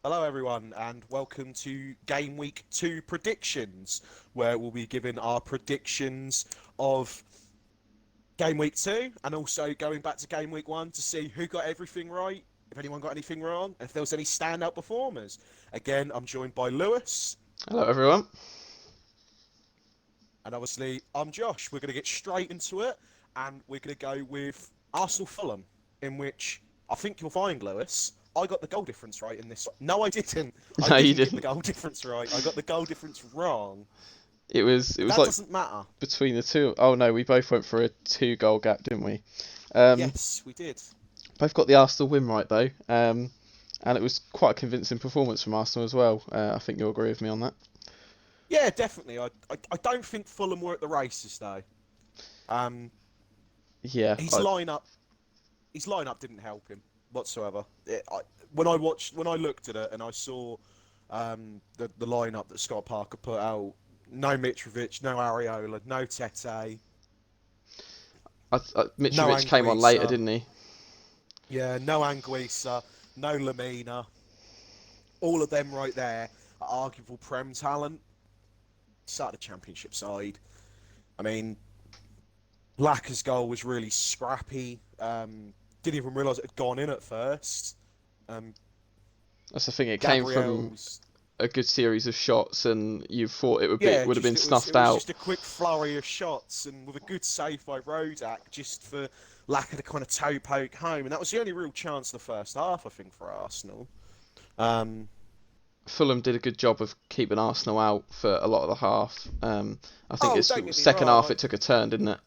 Hello, everyone, and welcome to Game Week 2 predictions, where we'll be giving our predictions of Game Week 2 and also going back to Game Week 1 to see who got everything right, if anyone got anything wrong, and if there was any standout performers. Again, I'm joined by Lewis, Hello, everyone. and obviously, I'm Josh. We're going to get straight into it, and we're going to go with Arsenal Fulham, in which I think you'll find, Lewis, I got the goal difference right in this. No, I didn't. I No, you didn't get the didn't. goal difference right. I got the goal difference wrong. It But was that like doesn't matter. between the two. Oh no, we both went for a two-goal gap, didn't we? Yes, we did. Both got the Arsenal win right though. And it was quite a convincing performance from Arsenal as well. I think you'll agree with me on that. Yeah, definitely. I don't think Fulham were at the races though. Um, Yeah, his lineup his lineup didn't help him whatsoever. When I looked at it and I saw the lineup that Scott Parker put out, no Mitrovic, no Areola, no Tete, no Mitrovic came on later, Anguissa, didn't he? yeah, no Anguissa, no Lamina. All of them right there are arguable Prem talent. Start the Championship side. I mean, Lacker's goal was really scrappy. Didn't even realise it had gone in at first. Um, That's the thing. It came from Gabriel's, a good series of shots, and you thought it yeah, would have just been it snuffed was out. just a quick flurry of shots, and with a good save by Rodak, just for Lacker to kind of toe poke home, and that was the only real chance in the first half, I think, for Arsenal. Um, Fulham did a good job of keeping Arsenal out for a lot of the half. I think oh, it's don't get me second wrong. half it took a turn, didn't it?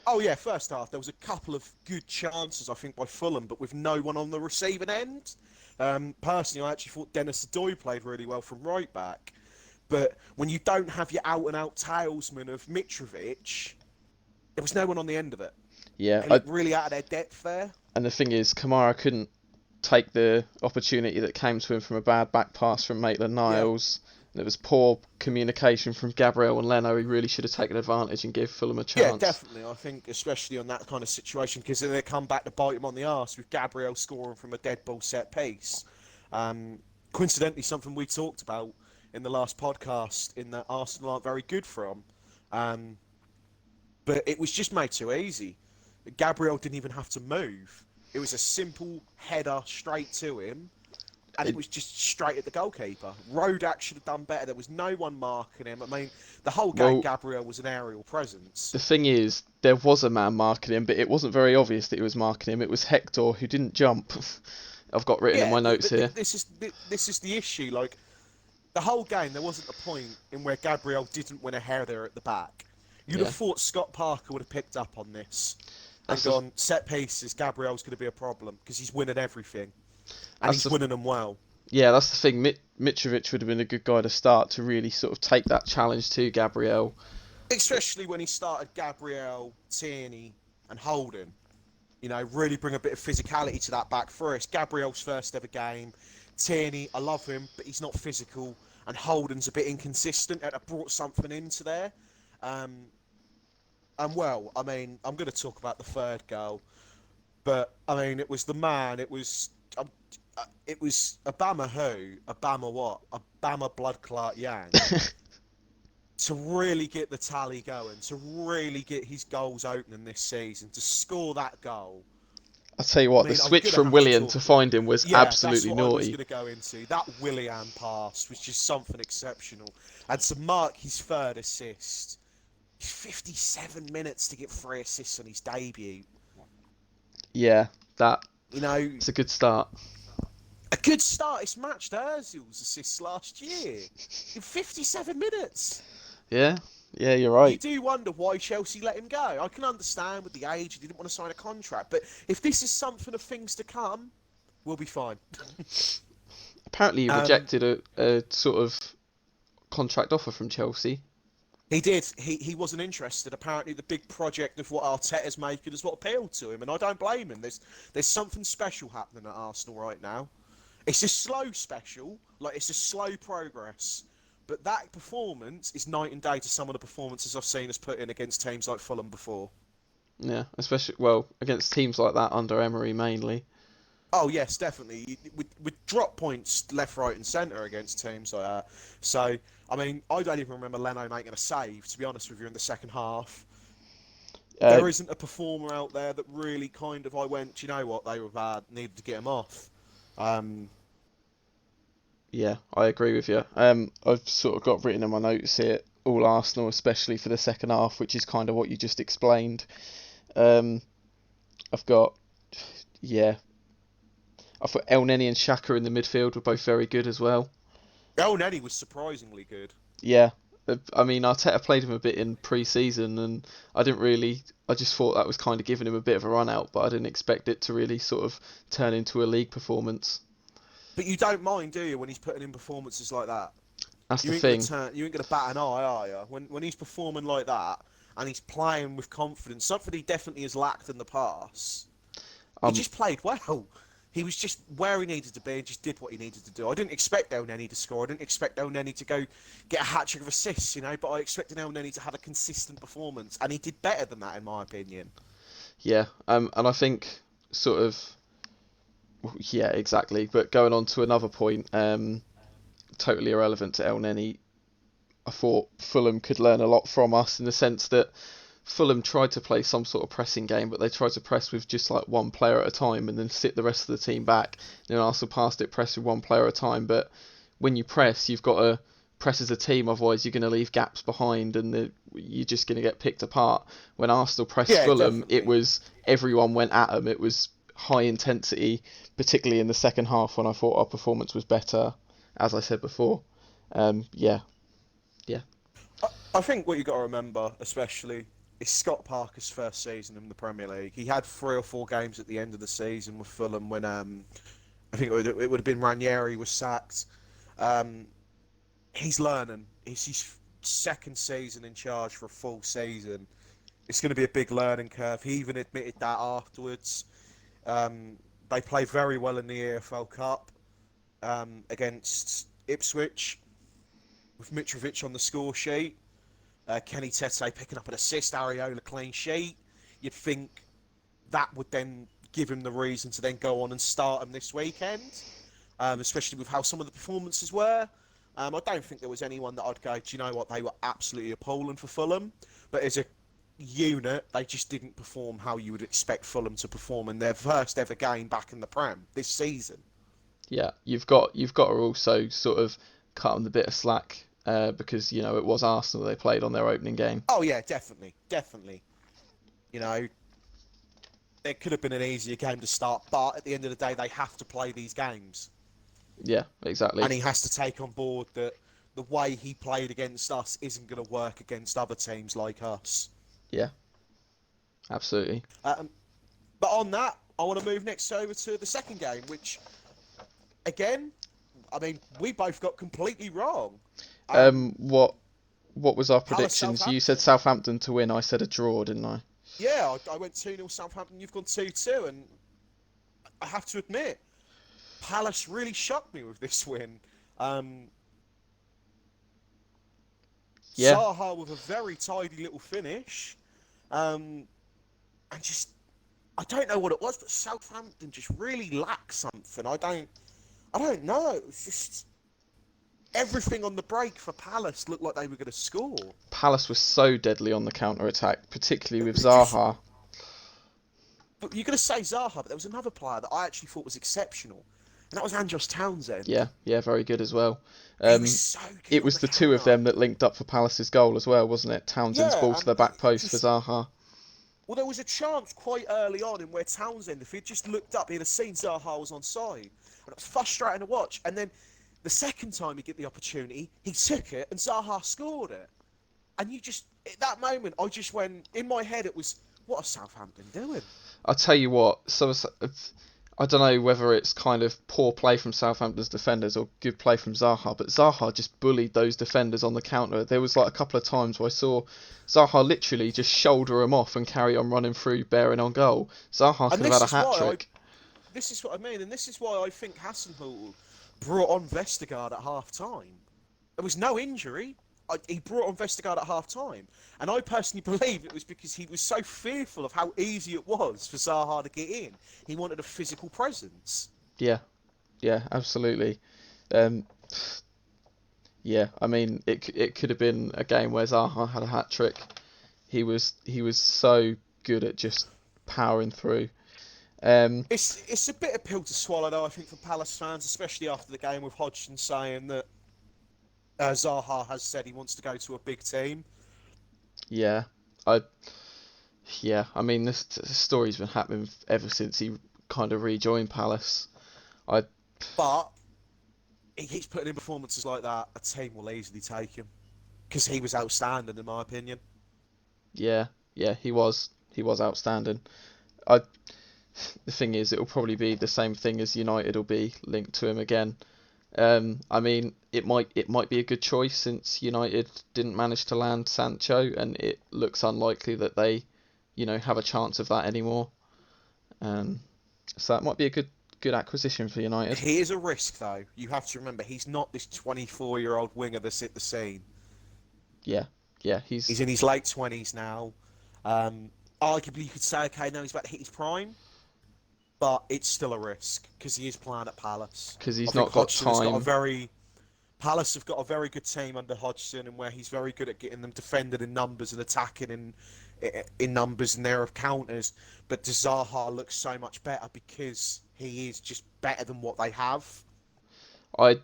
Oh yeah, first half there was a couple of good chances I think by Fulham, but with no one on the receiving end. Personally, I actually thought Dennis Adoy played really well from right back, but when you don't have your out and out talesman of Mitrovic, there was no one on the end of it. Yeah, They looked really out of their depth there. and the thing is, Kamara couldn't take the opportunity that came to him from a bad back pass from Yeah, Maitland-Niles. There was poor communication from Gabriel and Leno. He really should have taken advantage and give Fulham a yeah, chance. definitely. I think especially on that kind of situation because then they come back to bite him on the arse with Gabriel scoring from a dead ball set piece. Coincidentally, something we talked about in the last podcast in that Arsenal aren't very good from. Um, but it was just made too easy. Gabriel didn't even have to move. It was a simple header straight to him, and it It, was just straight at the goalkeeper. Rodak should have done better. There was no one marking him. I mean, the whole game, well, Gabriel was an aerial presence. the thing is, there was a man marking him, but it wasn't very obvious that he was marking him. It was Hector who didn't jump. I've got written in Yeah, my notes but here. this is the issue. Like the whole game, there wasn't a point in where Gabriel didn't win a header at the back. You'd have Yeah, thought Scott Parker would have picked up on this and that's the gone, set pieces, Gabriel's going to be a problem because he's winning everything. And that's he's the winning them well. yeah, that's the thing. Mitrovic would have been a good guy to start to really sort of take that challenge to Gabriel. Especially when he started Gabriel, Tierney, and Holden. You know, really bring a bit of physicality to that back three. It's Gabriel's first ever game. Tierney, I love him, but he's not physical. And Holden's a bit inconsistent. And brought something into there. Um, and well, I mean, I'm going to talk about the third goal, but I mean, it was the man. It was Obama who, Obama what, Obama blood clot Yang to really get the tally going, to really get his goals opening this season, to score that goal. I tell you I what, the mean, I'm switch gonna from have to Willian to talk it. find him was Yeah, that's absolutely what I was naughty. going to go into. That Willian pass was just something exceptional, and to mark his third assist, 57 minutes to get 3 assists on his debut. Yeah, that You know, it's a good start. a good start. It's matched Ozil's assists last year in 57 minutes. Yeah, yeah, you're You right. do wonder why Chelsea let him go. I can understand with the age, he didn't want to sign a contract. But if this is something of things to come, we'll be fine. Apparently, he Um, rejected a sort of contract offer from Chelsea. he did. He wasn't interested. Apparently, the big project of what Arteta's making is what appealed to him, and I don't blame him. There's something special happening at Arsenal right now. It's a slow special, like it's a slow progress. But that performance is night and day to some of the performances I've seen us put in against teams like Fulham before. Yeah, especially well against teams like that under Emery mainly. Oh yes, definitely. With drop points left, right, and centre against teams like that. So I mean, I don't even remember Leno making a save. To be honest with you, in the second half, Uh, there isn't a performer out there that really kind of I went, "Do you know what, they were bad, needed to get them off." Um, yeah, I agree with you. I've sort of got written in my notes here, all Arsenal, especially for the second half, which is kind of what you just explained. Um, I've got, yeah, I thought El Neni and Xhaka in the midfield were both very good as well. El Neni was surprisingly good. Yeah, I mean Arteta played him a bit in pre-season, and I didn't really. I just thought that was kind of giving him a bit of a run out, but I didn't expect it to really sort of turn into a league performance. But you don't mind, do you, when he's putting in performances like that? That's the You ain't gonna thing. turn. You ain't gonna bat an eye, are you? When he's performing like that and he's playing with confidence, something he definitely has lacked in the past. He Um, just played well. He was just where he needed to be and just did what he needed to do. I didn't expect El Neni to score. I didn't expect El Neni to go get a hat trick of assists, but I expected El Neni to have a consistent performance, and he did better than that, in my opinion. yeah. And I think sort of, yeah, exactly. But going on to another point, totally irrelevant to El Neni. I thought Fulham could learn a lot from us in the sense that Fulham tried to play some sort of pressing game, but they tried to press with just like one player at a time and then sit the rest of the team back. Then Arsenal passed it, press with one player at a time. But when you press, you've got to press as a team, otherwise you're going to leave gaps behind and you're just going to get picked apart. When Arsenal pressed Yeah, Fulham, it definitely. was everyone went at them. It was high intensity, particularly in the second half when I thought our performance was better, as I said before. Yeah, yeah, I think what you got to remember, especially, is Scott Parker's first season in the Premier League. He had 3 or 4 games at the end of the season with Fulham when I think it would have been Ranieri was sacked. Um, he's learning. It's his second season in charge for a full season. It's going to be a big learning curve. He even admitted that afterwards. Um, they played very well in the EFL Cup against Ipswich with Mitrovic on the score sheet. Kenny Tete picking up an assist, Areola clean sheet. You'd think that would then give him the reason to then go on and start him this weekend, especially with how some of the performances were. I don't think there was anyone that I'd go, do you know what, they were absolutely appalling for Fulham. But as a unit, they just didn't perform how you would expect Fulham to perform in their first ever game back in the Prem this season. yeah. You've got to also sort of cut them a bit of slack because it was Arsenal they played on their opening game. Oh yeah, definitely, definitely. You know, it could have been an easier game to start, but at the end of the day, they have to play these games. Yeah, exactly. And he has to take on board that the way he played against us isn't going to work against other teams like us. Yeah, absolutely. Um, but on that, I want to move next over to the second game, which, again, I mean, we both got completely wrong. Um, What was our Palace predictions? You said Southampton. Southampton to win. I said a draw, didn't I? Yeah, I went 2-0 Southampton, you've gone 2-2, and I have to admit, Palace really shocked me with this win. Um, Yeah. Zaha with a very tidy little finish. Um, and just I don't know what it was, but Southampton just really lacked something. I don't know. It was just everything on the break for Palace looked like they were going to score. Palace was so deadly on the counter attack, particularly with They just, Zaha. but you're going to say Zaha, but there was another player that I actually thought was exceptional, and that was Andros Townsend. Yeah, yeah, very good as well. He was Um, so good it on was the the two of counter. them that linked up for Palace's goal as well, wasn't it? Townsend's ball Yeah, to and the back post for just Zaha. well, there was a chance quite early on in where Townsend, if he'd just looked up, he'd have seen Zaha was onside, and it was frustrating to watch. And then the second time he get the opportunity, he took it and Zaha scored it. And you just at that moment, I just went in my head. It was what are Southampton doing? I'll tell you what. I don't know whether it's kind of poor play from Southampton's defenders or good play from Zaha, but Zaha just bullied those defenders on the counter. There was like a couple of times where I saw Zaha literally just shoulder him off and carry on running through, bearing on goal. Zaha And could have had a hat trick. this is what I mean, and this is why I think Hassenhuttl brought on Vestergaard at half time. There was no injury. he brought on Vestergaard at half-time. And I personally believe it was because he was so fearful of how easy it was for Zaha to get in. He wanted a physical presence. Yeah, yeah, absolutely. Um, yeah, I mean, it could have been a game where Zaha had a hat trick. He was so good at just powering through. It's a bitter pill to swallow, though, I think, for Palace fans, especially after the game with Hodgson saying that Zaha has said he wants to go to a big team. Yeah, I yeah, I mean, this story's been happening ever since he kind of rejoined Palace. I But he keeps putting in performances like that, a team will easily take him. Because he was outstanding, in my opinion. yeah, yeah, he was outstanding. I The thing is, it'll probably be the same thing as United will be linked to him again. I mean, it might be a good choice since United didn't manage to land Sancho, and it looks unlikely that they, have a chance of that anymore. So that might be a good acquisition for United. He is a risk, though. You have to remember, he's not this 24-year-old winger that's hit the scene. Yeah, yeah, He's in his late 20s now. Arguably, you could say, okay, now he's about to hit his prime. But it's still a risk, because he is playing at Palace. because he's I think not got Hodgson has got a time. very... Palace have got a very good team under Hodgson, and where he's very good at getting them defended in numbers and attacking in numbers and their counters. But Zaha looks so much better because he is just better than what they have. I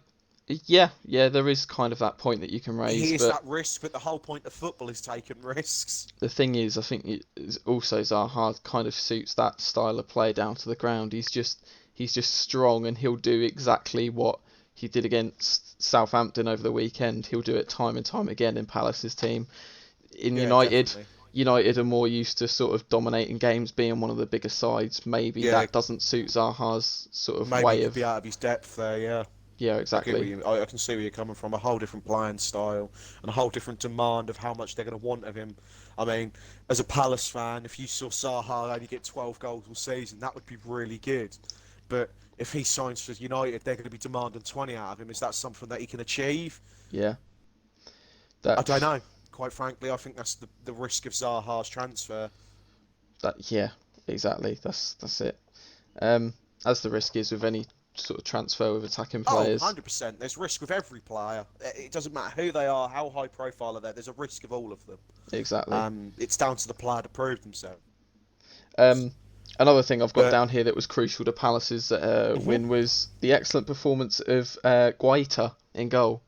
Yeah, yeah, there is kind of that point that you can raise, He is but that risk, but the whole point of football is taking risks. the thing is, I think also Zaha kind of suits that style of play down to the ground. He's just strong, and he'll do exactly what he did against Southampton over the weekend. He'll do it time and time again in Palace's team. In Yeah, United, definitely. United are more used to sort of dominating games, being one of the bigger sides. Maybe Yeah, that doesn't suit Zaha's sort of maybe he way could of. be out of his depth there, yeah. Yeah, I get what exactly. I can see where you're coming from. A whole different playing style and a whole different demand of how much they're going to want of him. I mean, as a Palace fan, if you saw Zaha only get 12 goals all season, that would be really good. But if he signs for United, they're going to be demanding 20 out of him. Is that something that he can achieve? Yeah, I that don't know. Quite frankly, I think that's the risk of Zaha's transfer. yeah, exactly. That's it. Um, as the risk is with any sort of transfer with attacking Oh, players. 100%. There's risk with every player. It doesn't matter who they are, how high profile they're. There's a risk of all of them. Exactly. It's down to the player to prove themselves. Um, Another thing I've got But down here that was crucial to Palace's mhm. win was the excellent performance of Guaita in goal.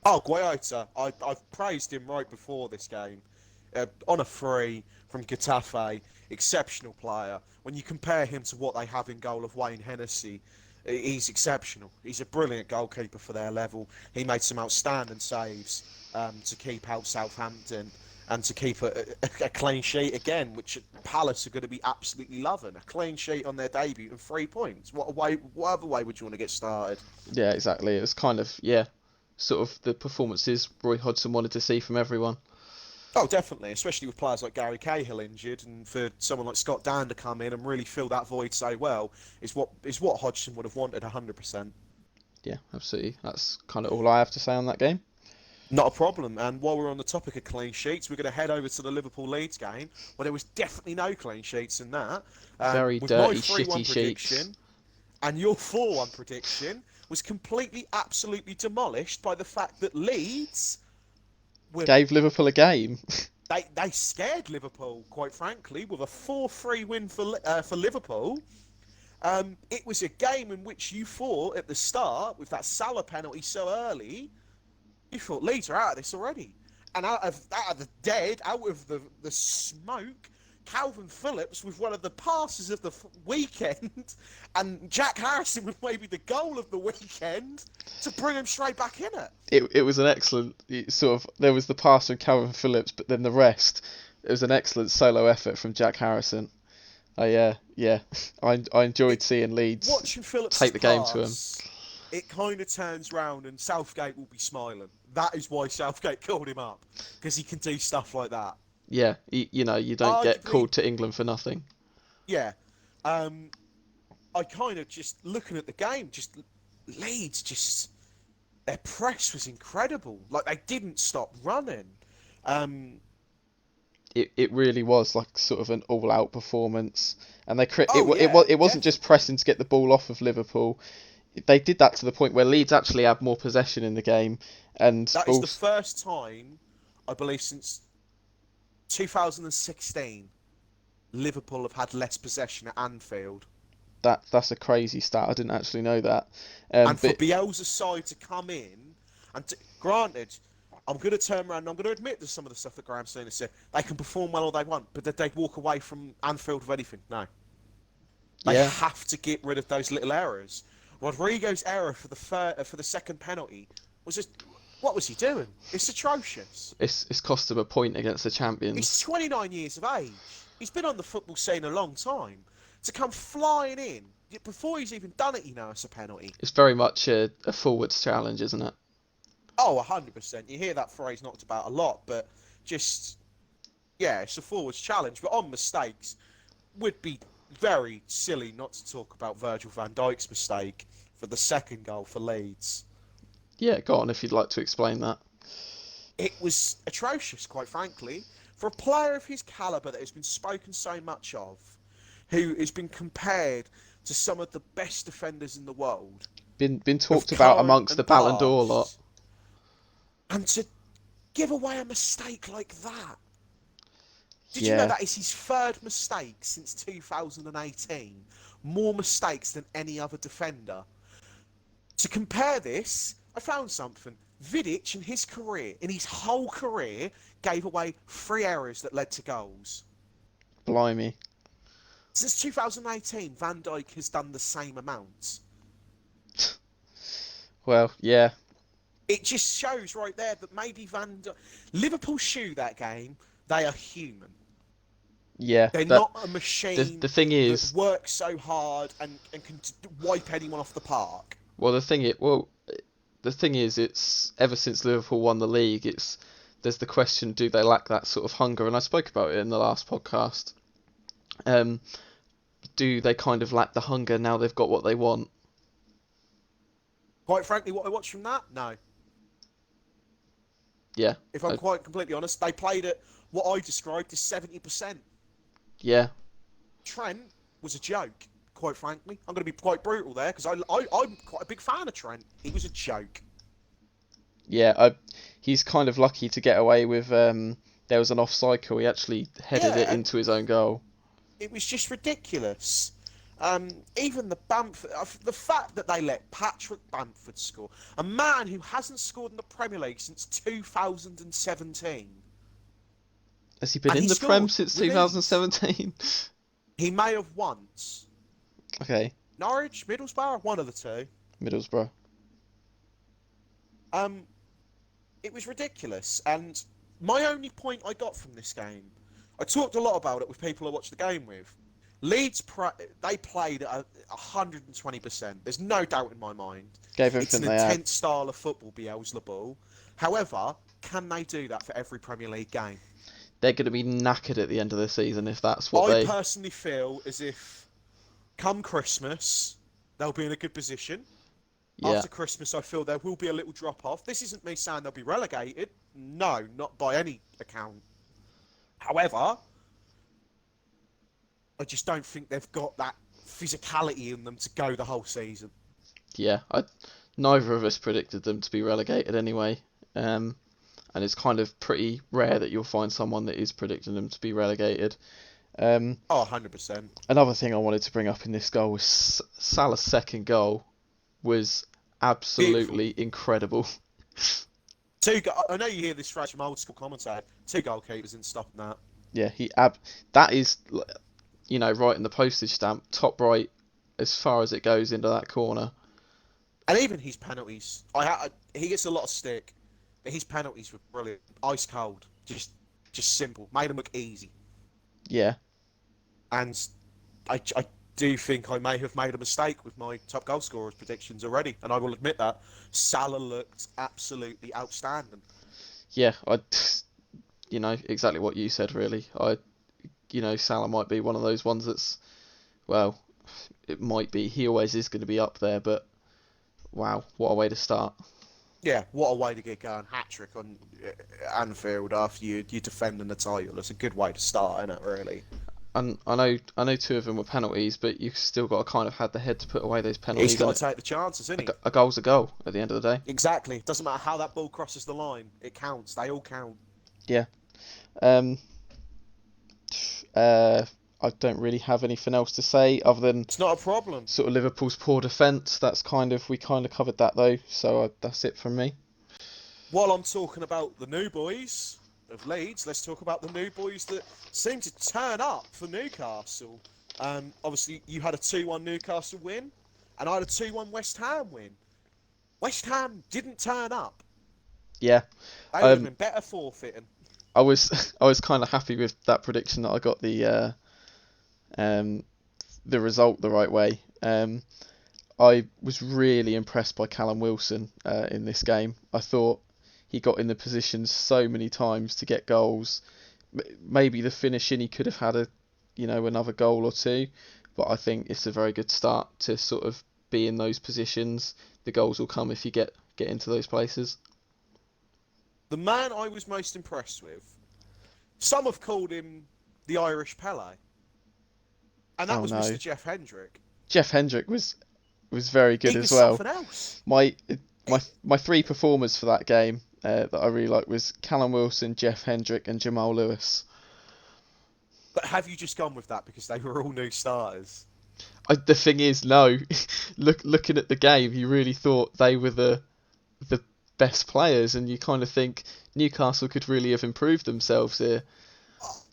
Oh, Guaita, I've praised him right before this game. On a free from Getafe, exceptional player. When you compare him to what they have in goal of Wayne Hennessy, he's exceptional. He's a brilliant goalkeeper for their level. He made some outstanding saves to keep out Southampton and to keep a clean sheet again, which Palace are going to be absolutely loving. A clean sheet on their debut and 3 points. What other way would you want to get started? Yeah, exactly. It was kind of sort of the performances Roy Hodgson wanted to see from everyone. Oh, definitely, especially with players like Gary Cahill injured, and for someone like Scott Dan to come in and really fill that void so well is what Hodgson would have wanted 100%. Yeah, absolutely. That's kind of all I have to say on that game. Not a problem. And while we're on the topic of clean sheets, we're going to head over to the Liverpool Leeds game, where there was definitely no clean sheets in that. Very With my dirty, 3-1 shitty sheets. prediction and your 4-1 prediction was completely, absolutely demolished by the fact that Leeds were Gave Liverpool a game. they scared Liverpool, quite frankly, with a 4-3 win for Liverpool. It was a game in which you thought at the start, with that Salah penalty so early, you thought Leeds are out of this already. And out of the dead, out of the smoke, Calvin Phillips with one of the passes of the weekend, and Jack Harrison with maybe the goal of the weekend to bring him straight back in it. It was an excellent sort of. There was the pass from Calvin Phillips, but then the rest. It was an excellent solo effort from Jack Harrison. Yeah, I enjoyed seeing Leeds Watching Phillips' take the game to him. pass, it kind of turns round and Southgate will be smiling. That is why Southgate called him up, because he can do stuff like that. Yeah, you don't get Arguably, called to England for nothing. yeah. I kind of just looking at the game, just Leeds, just their press was incredible. Like, they didn't stop running. Um, It really was like sort of an all-out performance, and oh yeah, it wasn't just definitely. pressing to get the ball off of Liverpool. They did that to the point where Leeds actually had more possession in the game, and That is the also first time, I believe, since 2016, Liverpool have had less possession at Anfield. that's a crazy stat. I didn't actually know that. And for But Bielsa's side to come in, and granted, I'm going to turn around and I'm going to admit to some of the stuff that Graham Souness said. They can perform well all they want, but did they walk away from Anfield with anything? No. They yeah, have to get rid of those little errors. Rodrigo's error for the second penalty was just, what was he doing? It's atrocious. it's cost them a point against the He's champions. 29 years of age. He's been on the football scene a long time. To come flying in before he's even done it, it's a penalty. It's very much a forwards challenge, isn't it? Oh, 100%. You hear that phrase knocked about a lot, but just, yeah, it's a forwards challenge. But on mistakes, would be very silly not to talk about Virgil van Dijk's mistake for the second goal for Leeds. Yeah, go on if you'd like to explain that. It was atrocious, quite frankly, for a player of his calibre that has been spoken so much of, who has been compared to some of the best defenders in the world, Been of talked about current amongst the and Ballon d'Or lot. past, and to give away a mistake like that. Did you know Yeah, that is his third mistake since 2018? More mistakes than any other defender. To compare this, I found something. Vidic in his whole career, gave away 3 errors that led to goals. blimey. Since 2018, Van Dijk has done the same amount. Well, yeah, It just shows right there that maybe Liverpool shoe that game, they are human. yeah. They're That not a the machine thing that is, works so hard and can wipe anyone off the park. well, the thing is, it's ever since Liverpool won the league, it's there's the question: do they lack that sort of hunger? And I spoke about it in the last podcast. Um, do they kind of lack the hunger now they've got what they want? Quite frankly, what I watched from that, no. Yeah, If I'm quite completely honest, they played at what I described as 70%. yeah, Trent was a joke, quite frankly. I'm going to be quite brutal there because I'm quite a big fan of Trent. He was a joke. yeah. He's kind of lucky to get away with. There was an offside call. He actually headed it Yeah, and into his own goal. it was just ridiculous. Even the fact that they let Patrick Bamford score, a man who hasn't scored in the Premier League since 2017, Has he been and in he the Prem scored since with ease. 2017? He may have once. Okay, Norwich, Middlesbrough, one of the two. Middlesbrough. Um, it was ridiculous. And my only point I got from this game, I talked a lot about it with people I watched the game with. Leeds, they played at 120%. There's no doubt in my mind. Gave It's everything an they had. intense style of football, Bielsa. However, can they do that for every Premier League game? They're going to be knackered at the end of the season if that's what I they. personally feel as if come Christmas, they'll be in a good position. Yeah, After Christmas, I feel there will be a little drop off. This isn't me saying they'll be relegated. No, not by any account. However, I just don't think they've got that physicality in them to go the whole season. yeah. Neither of us predicted them to be relegated anyway. And it's kind of pretty rare that you'll find someone that is predicting them to be relegated. Oh, 100%. Another thing I wanted to bring up in this goal was Salah's second goal was Beautiful. absolutely incredible. I know you hear this phrase from old school commentator. 2 goalkeepers in stopping that. Yeah, that is, right in the postage stamp, top right, as far as it goes into that corner. And even his penalties. He gets a lot of stick. But his penalties were brilliant. Ice cold. Just simple. Made them look easy. Yeah, And I do think I may have made a mistake with my top goal scorers predictions already, and I will admit that. Salah looked absolutely outstanding. yeah, exactly what you said, really. Salah might be one of those ones that's, well, it might be. He always is going to be up there, but wow, what a way to start. Yeah, what a way to get going. Hat-trick on Anfield after you're defending the title. It's a good way to start, isn't it, really? And I know two of them were penalties, but you still got to kind of had the head to put away those He's penalties. got And to take the chances, isn't he? a goal's a goal at the end of the day. Exactly. Doesn't matter how that ball crosses the line. It counts. They all count. Yeah. Um. Uh. I don't really have anything else to say other than It's not a problem. sort of Liverpool's poor defence. We kind of covered that though. So that's it from me. While I'm talking about the new boys of Leeds, let's talk about the new boys that seem to turn up for Newcastle. Obviously, you had a 2-1 Newcastle win, and I had a 2-1 West Ham win. West Ham didn't turn up. Yeah. They would have been better forfeiting. I was kind of happy with that prediction that I got the result the right way. I was really impressed by Callum Wilson in this game. I thought he got in the positions so many times to get goals. Maybe the finishing he could have had another goal or two, but I think it's a very good start to sort of be in those positions. The goals will come if you get into those places. The man I was most impressed with, some have called him the Irish Pele, and that was no. Mr. Jeff Hendrick. Jeff Hendrick was very good He as was well. something else. My three performers for that game that I really liked was Callum Wilson, Jeff Hendrick, and Jamal Lewis. But have you just gone with that because they were all new starters? The thing is, no. Looking at the game, you really thought they were the best players, and you kind of think Newcastle could really have improved themselves here.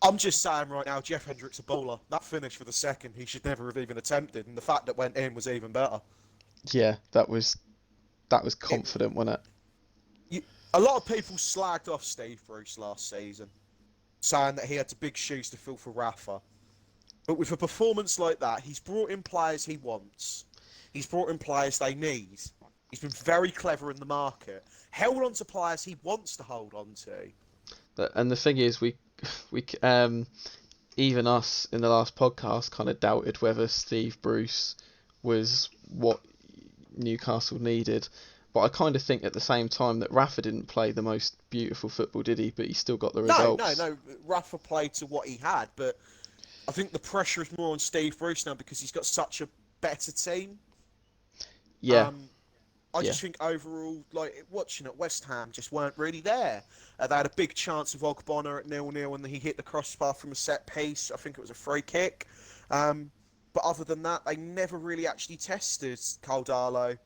I'm just saying right now, Jeff Hendrick's a bowler. That finish for the second, he should never have even attempted, and the fact that went in was even better. Yeah, that was confident, wasn't it? A lot of people slagged off Steve Bruce last season, saying that he had the big shoes to fill for Rafa. But with a performance like that, he's brought in players he wants. He's brought in players they need. He's been very clever in the market. Held on to players he wants to hold on to. And the thing is, we even us in the last podcast kind of doubted whether Steve Bruce was what Newcastle needed. But I kind of think at the same time that Rafa didn't play the most beautiful football, did he? But he still got the results. No. Rafa played to what he had, but I think the pressure is more on Steve Bruce now because he's got such a better team. Yeah. I just think overall, like watching at West Ham, just weren't really there. They had a big chance of Ogbonna at 0-0 and he hit the crossbar from a set piece. I think it was a free kick. But other than that, they never really actually tested Caldalo.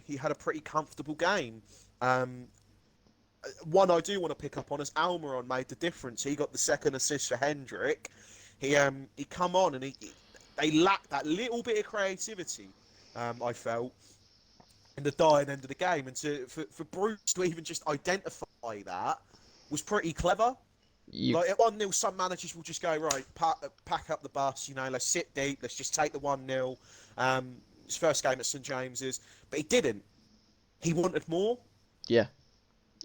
He had a pretty comfortable game. One I do want to pick up on is Almiron made the difference. He got the second assist for Hendrick. He come on and they lacked that little bit of creativity. I felt in the dying end of the game, and for Bruce to even just identify that was pretty clever. Like at 1-0, some managers will just go, right, pack up the bus, let's sit deep, let's just take the 1-0. His first game at St James's, but he didn't. He wanted more. Yeah,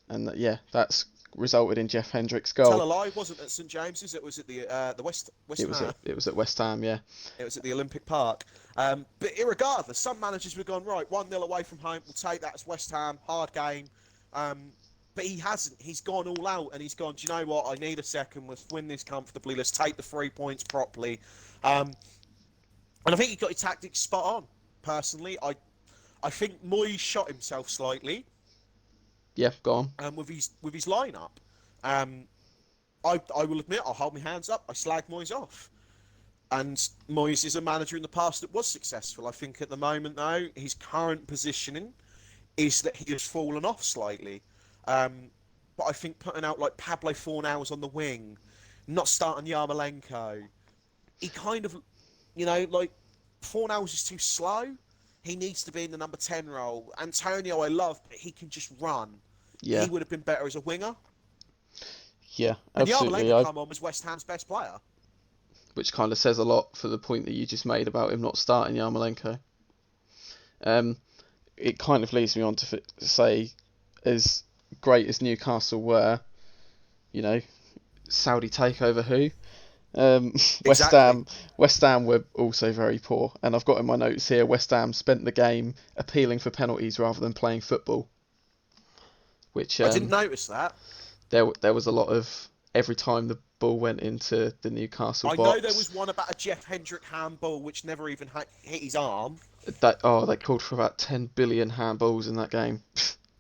and that's resulted in Jeff Hendrick's goal. Tell a lie, it wasn't at St James's. It was at the West Ham. It was at West Ham, yeah. It was at the Olympic Park. But irregardless, some managers were going, right, 1-0 away from home, we'll take that as West Ham, hard game. But he hasn't. He's gone all out, and he's gone, do you know what? I need a second. Let's win this comfortably. Let's take the 3 points properly. And I think he got his tactics spot on, personally. I think Moyes shot himself slightly. Yeah, go on. With his lineup. I will admit, I'll hold my hands up. I slagged Moyes off. And Moyes is a manager in the past that was successful. I think at the moment, though, his current positioning is that he has fallen off slightly. But I think putting out like Pablo Fornals on the wing, not starting Yarmolenko, he kind of, like Fornals is too slow. He needs to be in the number 10 role. Antonio I love, but he can just run. Yeah. He would have been better as a winger. Yeah, absolutely. And Yarmolenko come on was West Ham's best player. Which kind of says a lot for the point that you just made about him not starting Yarmolenko. It kind of leads me on to say, as great as Newcastle were, Saudi takeover who? Exactly. West Ham were also very poor, and I've got in my notes here West Ham spent the game appealing for penalties rather than playing football. which I didn't notice that. there was a lot of every time the ball went into the Newcastle I know there box. was one about a Jeff Hendrick handball which never even hit his arm. They called for about 10 billion handballs in that game.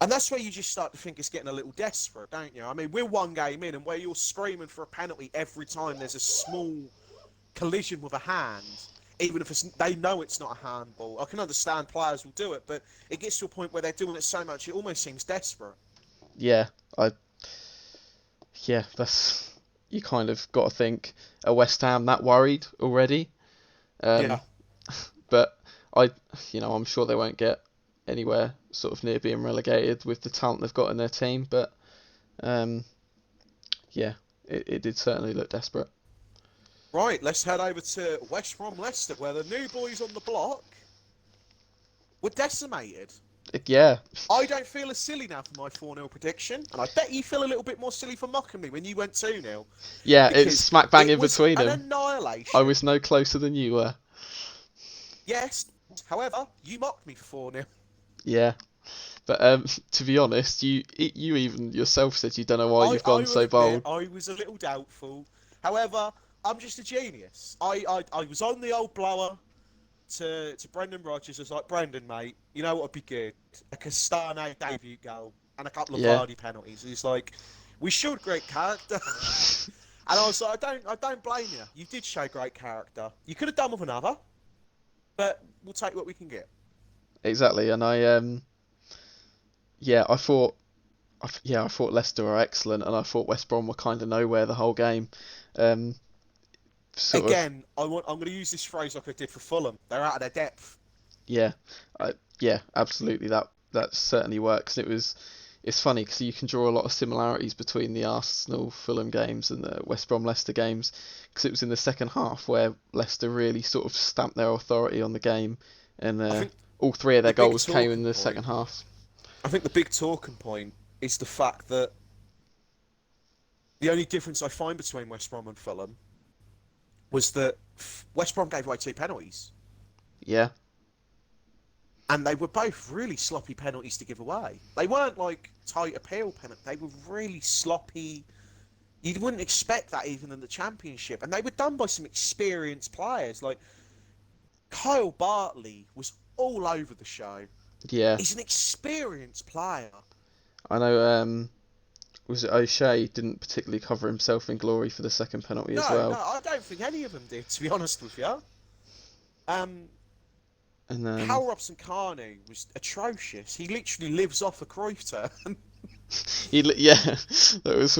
And that's where you just start to think it's getting a little desperate, don't you? I mean, we're one game in, and where you're screaming for a penalty every time there's a small collision with a hand, even if they know it's not a handball. I can understand players will do it, but it gets to a point where they're doing it so much it almost seems desperate. Yeah, that's you kind of got to think are West Ham that worried already? Yeah. But I'm sure they won't get anywhere sort of near being relegated with the talent they've got in their team. But yeah, it did certainly look desperate. Right, let's head over to West Brom Leicester, where the new boys on the block were decimated. Yeah, I don't feel as silly now for my 4-0 prediction, and I bet you feel a little bit more silly for mocking me when you went 2-0. yeah, it's smack bang in between an them. annihilation. I was no closer than you were. Yes, however, you mocked me for 4-0. Yeah, but to be honest, you even yourself said you don't know why you've gone so bold. I was a little doubtful. However, I'm just a genius. I was on the old blower to Brendan Rodgers. I was like, Brendan, mate, you know what would be good? A Castano debut goal and a couple of Vardy penalties. He's like, we showed great character. And I was like, I don't blame you. You did show great character. You could have done with another, but we'll take what we can get. Exactly, and I thought Leicester were excellent, and I thought West Brom were kind of nowhere the whole game. I'm going to use this phrase like I did for Fulham. They're out of their depth. Yeah, absolutely. That certainly works. It's funny because you can draw a lot of similarities between the Arsenal Fulham games and the West Brom Leicester games, because it was in the second half where Leicester really sort of stamped their authority on the game, and all three of their goals came in the second half. I think the big talking point is the fact that the only difference I find between West Brom and Fulham was that West Brom gave away 2 penalties. Yeah. And they were both really sloppy penalties to give away. They weren't like tight appeal penalties. They were really sloppy. You wouldn't expect that even in the Championship. And they were done by some experienced players. Like, Kyle Bartley was all over the show. Yeah. He's an experienced player. I know, was it O'Shea didn't particularly cover himself in glory for the second penalty as well. No, I don't think any of them did, to be honest with you. And then Hal Robson-Kanu was atrocious. He literally lives off a Cruyff turn. that was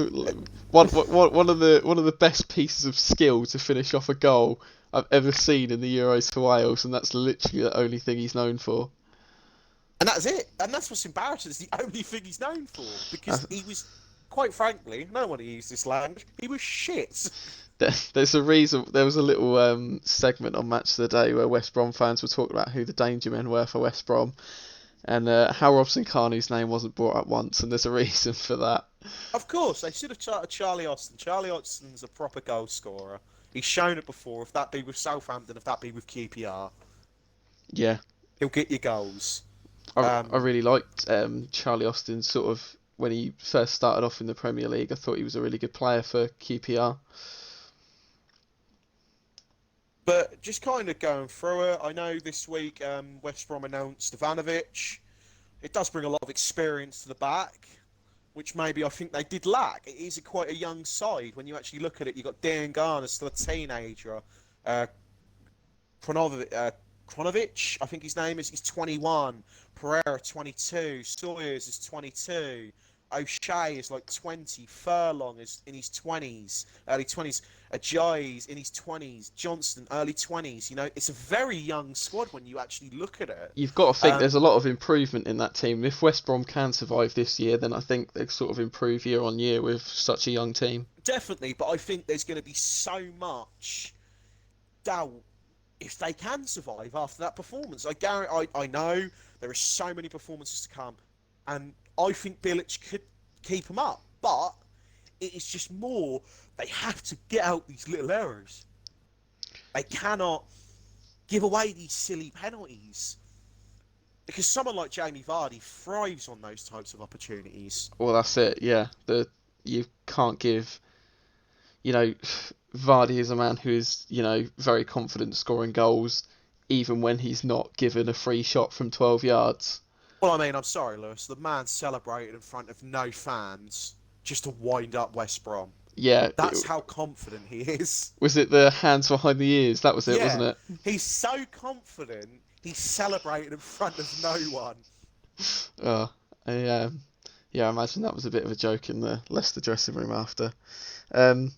one of the best pieces of skill to finish off a goal I've ever seen in the Euros for Wales, and that's literally the only thing he's known for. And that's it. And that's what's embarrassing. It's the only thing he's known for, because he was, quite frankly, no one used this language. He was shit. There's a reason. There was a little segment on Match of the Day where West Brom fans were talking about who the danger men were for West Brom, and Hal Robson-Kanu's name wasn't brought up once, and there's a reason for that. Of course, they should have charted Charlie Austin. Charlie Austin's a proper goal scorer. He's shown it before, if that be with Southampton, if that be with QPR. Yeah. He'll get you goals. I really liked Charlie Austin sort of when he first started off in the Premier League. I thought he was a really good player for QPR. But just kind of going through it, I know this week West Brom announced Ivanovic. It does bring a lot of experience to the back, which maybe I think they did lack. It is quite a young side. When you actually look at it, you've got Dan Garner, still a teenager. Kronovic, I think his name is, he's 21. Pereira, 22. Sawyers is 22. O'Shea is like 20. Furlong is in his 20s, early 20s. Ajayi's in his 20s. Johnston, early 20s. You know, it's a very young squad when you actually look at it. You've got to think there's a lot of improvement in that team. If West Brom can survive this year, then I think they sort of improve year on year with such a young team. Definitely, but I think there's going to be so much doubt if they can survive after that performance. I know there are so many performances to come, and I think Bilic could keep them up, but it is just more, they have to get out these little errors. They cannot give away these silly penalties. Because someone like Jamie Vardy thrives on those types of opportunities. Well, that's it. Yeah, you can't give. You know, Vardy is a man who is very confident scoring goals, even when he's not given a free shot from 12 yards. Well, I mean, I'm sorry, Lewis. The man celebrated in front of no fans just to wind up West Brom. Yeah, That's how confident he is. was it the hands behind the ears? That was it, Yeah, wasn't it? he's so confident, he celebrated in front of no one. Oh, yeah, I imagine that was a bit of a joke in the Leicester dressing room after. Um,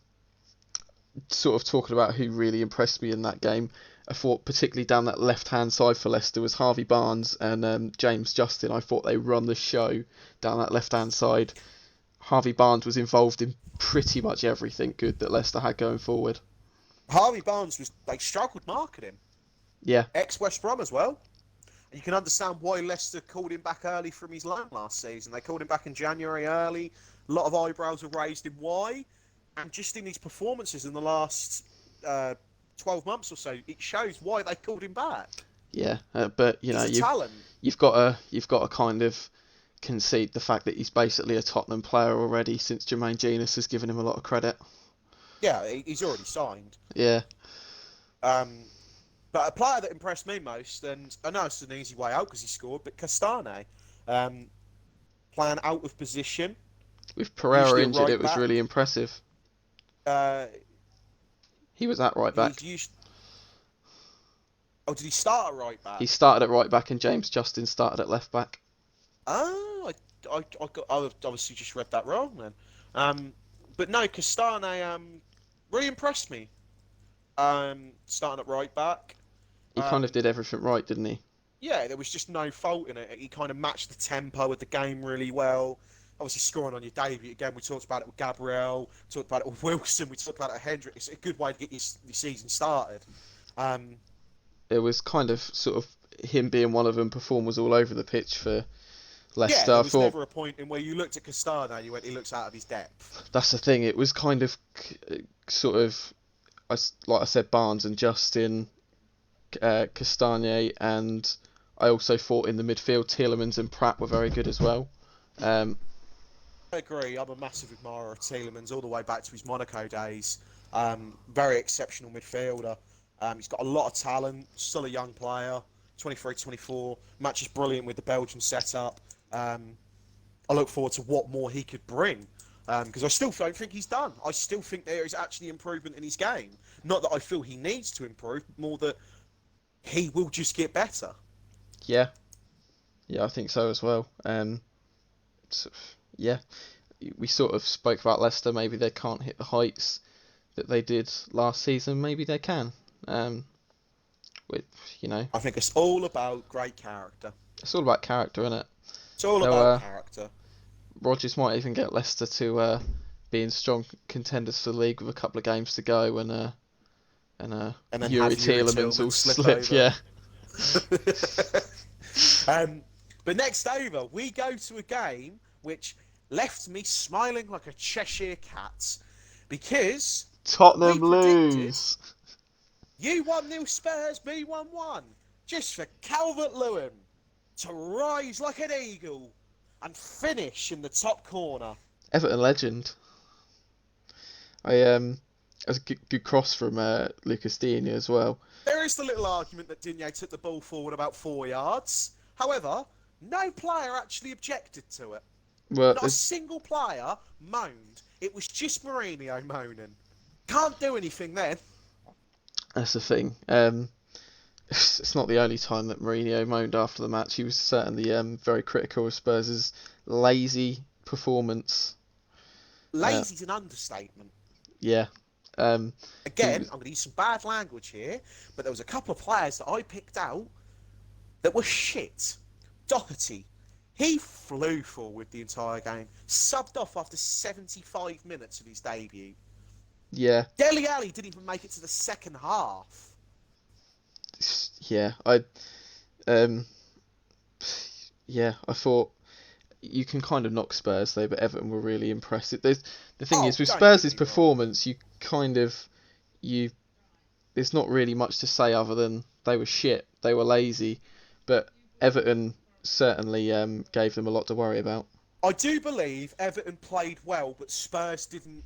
Sort of talking about who really impressed me in that game, I thought particularly down that left-hand side for Leicester was Harvey Barnes and James Justin. I thought they run the show down that left-hand side. Harvey Barnes was involved in pretty much everything good that Leicester had going forward. Harvey Barnes they struggled marketing. Yeah, Ex-West Brom as well. And you can understand why Leicester called him back early from his loan last season. They called him back in January early. A lot of eyebrows were raised in why. And just in his performances in the last 12 months or so, it shows why they called him back. yeah, but He's a talent. you've got to kind of concede the fact that he's basically a Tottenham player already, since Jermaine Genius has given him a lot of credit. Yeah, he's already signed. Yeah, But a player that impressed me most, and I know it's an easy way out because he scored, but Castane, playing out of position. with Pereira Usually a injured, right it was back. really impressive. Uh, He was at right back. Oh, did he start at right back? He started at right back, and James Justin started at left back. Oh, I obviously just read that wrong then. But no, Castane really impressed me. Starting at right back. He kind of did everything right, didn't he? Yeah, there was just no fault in it. He kind of matched the tempo of the game really well. Obviously, scoring on your debut again. We talked about it with Gabriel. Talked about it with Wilson. We talked about it with Hendrick. It's a good way to get your season started. It was kind of sort of him being one of them. Performers all over the pitch for Leicester. Yeah, there was never a point in where you looked at Castano and you went, he looks out of his depth. That's the thing. It was kind of sort of, like I said, Barnes and Justin, Castagne, and I also thought in the midfield Tielemans and Pratt were very good as well. I agree. I'm a massive admirer of Tielemans all the way back to his Monaco days. Very exceptional midfielder. He's got a lot of talent. Still a young player. 23, 24. Matches brilliant with the Belgian setup. I look forward to what more he could bring. Because I still don't think he's done. I still think there is actually improvement in his game. Not that I feel he needs to improve, but more that he will just get better. Yeah, I think so as well. Yeah, we sort of spoke about Leicester. Maybe they can't hit the heights that they did last season. Maybe they can. I think it's all about great character. It's all about character, isn't it? It's all about character. Rodgers might even get Leicester to being strong contenders for the league with a couple of games to go, and then Yuri Tielemans will slip. Yeah. But next over, we go to a game which left me smiling like a Cheshire cat because Tottenham we predicted lose. you 1-0 Spurs, me 1-1, just for Calvert-Lewin to rise like an eagle and finish in the top corner. Everton legend. It was a good cross from Lucas Digne as well. There is the little argument that Digne took the ball forward about 4 yards. However, no player actually objected to it. Well, Not a single player moaned. It was just Mourinho moaning. Can't do anything then. that's the thing. It's not the only time that Mourinho moaned after the match. He was certainly very critical of Spurs' lazy performance. Lazy's an understatement. Yeah. Again, I'm going to use some bad language here, but there was a couple of players that I picked out that were shit. Doherty, he flew forward the entire game. Subbed off after 75 minutes of his debut. Yeah. Dele Alli didn't even make it to the second half. Yeah. I thought you can kind of knock Spurs though, but Everton were really impressive. The thing is with Spurs' performance, there's not really much to say other than they were shit, they were lazy, but Everton certainly gave them a lot to worry about. I do believe Everton played well, but Spurs didn't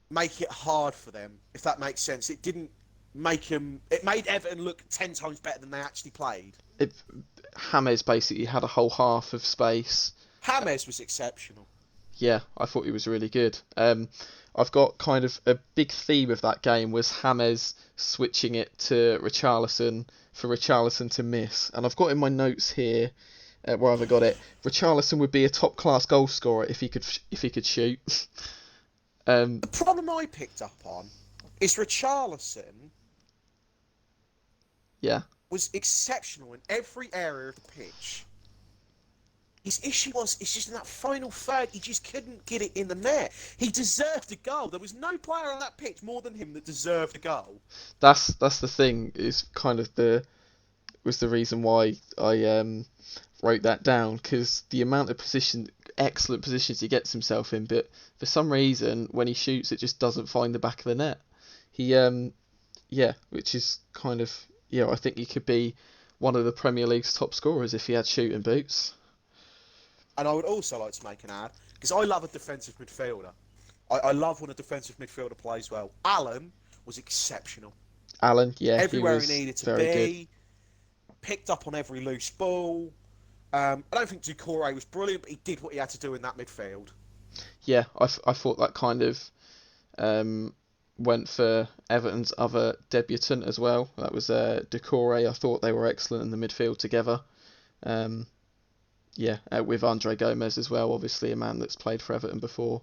make it hard for them, if that makes sense. It didn't make them... It made Everton look 10 times better than they actually played. James basically had a whole half of space. James was exceptional. Yeah, I thought he was really good. I've got kind of a big theme of that game was James switching it to Richarlison for Richarlison to miss. And I've got in my notes here, where have I got it? Richarlison would be a top class goal scorer if he could shoot. The problem I picked up on is Richarlison was exceptional in every area of the pitch. His issue was, it's just in that final third, he just couldn't get it in the net. He deserved a goal. There was no player on that pitch more than him that deserved a goal. That's the thing, is kind of the reason why I wrote that down, because the amount of excellent positions he gets himself in, but for some reason when he shoots it just doesn't find the back of the net. He which is kind of, I think he could be one of the Premier League's top scorers if he had shooting boots. And I would also like to make an ad, because I love a defensive midfielder. I love when a defensive midfielder plays well. Alan was exceptional. Alan, yeah, everywhere he needed to very be. Good. Picked up on every loose ball. I don't think Doucouré was brilliant, but he did what he had to do in that midfield. Yeah, I thought that kind of went for Everton's other debutant as well. That was Doucouré. I thought they were excellent in the midfield together. With Andre Gomes as well, obviously a man that's played for Everton before.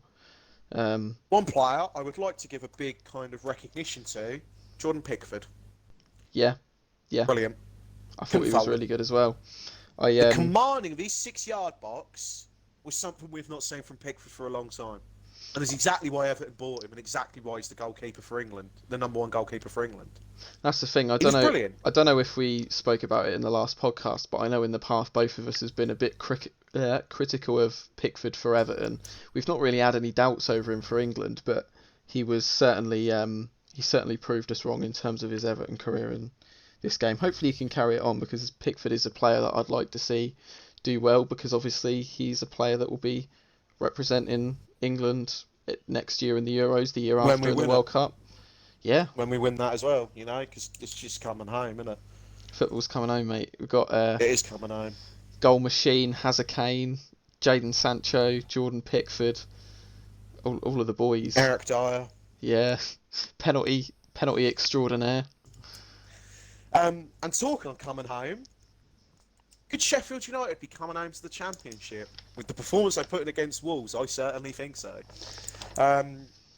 One player I would like to give a big kind of recognition to, Jordan Pickford. Yeah. Brilliant. I thought he was really good as well. The commanding of his 6-yard box was something we've not seen from Pickford for a long time. And that's exactly why Everton bought him, and exactly why he's the goalkeeper for England, the number one goalkeeper for England. That's the thing. I don't know if we spoke about it in the last podcast, but I know in the past both of us has been a bit critical of Pickford for Everton. We've not really had any doubts over him for England, but he was certainly proved us wrong in terms of his Everton career in this game. Hopefully he can carry it on, because Pickford is a player that I'd like to see do well, because obviously he's a player that will be representing England next year in the Euros, the year after in the World Cup. Yeah. When we win that as well, because it's just coming home, isn't it? Football's coming home, mate. We've got it is coming home. Goal machine, Hazard Kane, Jadon Sancho, Jordan Pickford, all of the boys. Eric Dyer. Yeah. Penalty extraordinaire. And talking on coming home, could Sheffield United be coming home to the Championship? With the performance they put in against Wolves, I certainly think so.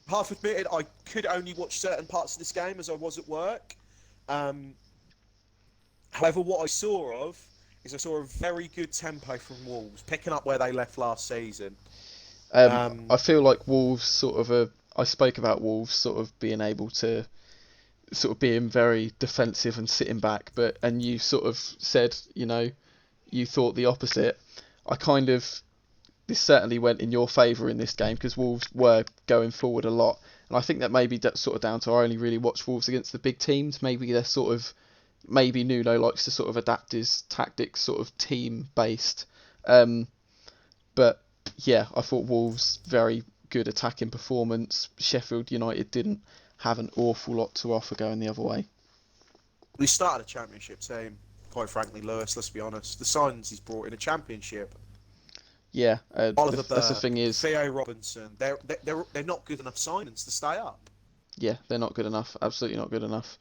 Half admitted, I could only watch certain parts of this game as I was at work. However, what I saw a very good tempo from Wolves, picking up where they left last season. I feel like Wolves I spoke about Wolves sort of being able to sort of being very defensive and sitting back, and you sort of said, you thought the opposite. This certainly went in your favour in this game, because Wolves were going forward a lot, and I think that maybe that's sort of down to I only really watch Wolves against the big teams. Maybe they're maybe Nuno likes to sort of adapt his tactics sort of team based, but yeah, I thought Wolves very good attacking performance. Sheffield United didn't have an awful lot to offer going the other way. We started a Championship team, quite frankly, Lewis, let's be honest. The signings he's brought in a Championship. Yeah, Oliver that's the thing is, Theo Robinson, they're not good enough signings to stay up. Yeah, they're not good enough. Absolutely not good enough.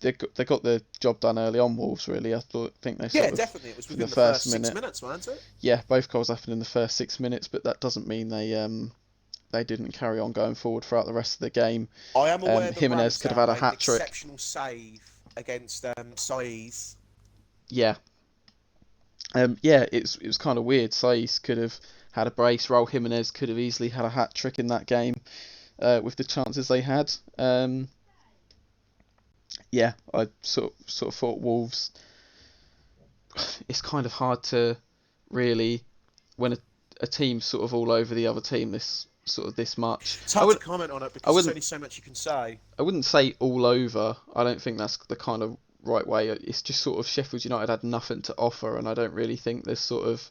They got the job done early on, Wolves. Really, think they. Definitely, it was within the first 6 minutes, wasn't it? Yeah, both goals happened in the first 6 minutes, but that doesn't mean they didn't carry on going forward throughout the rest of the game. I am aware that Jimenez could have had a hat trick. Exceptional save against Saiz. Yeah. It was kind of weird. Saiz could have had a brace. Raul Jimenez could have easily had a hat trick in that game, with the chances they had. I sort of thought Wolves. It's kind of hard to really, when a team's sort of all over the other team this much. It's hard to comment on it because there's only so much you can say. I wouldn't say all over. I don't think that's the kind of right way. It's just sort of Sheffield United had nothing to offer, and I don't really think there's sort of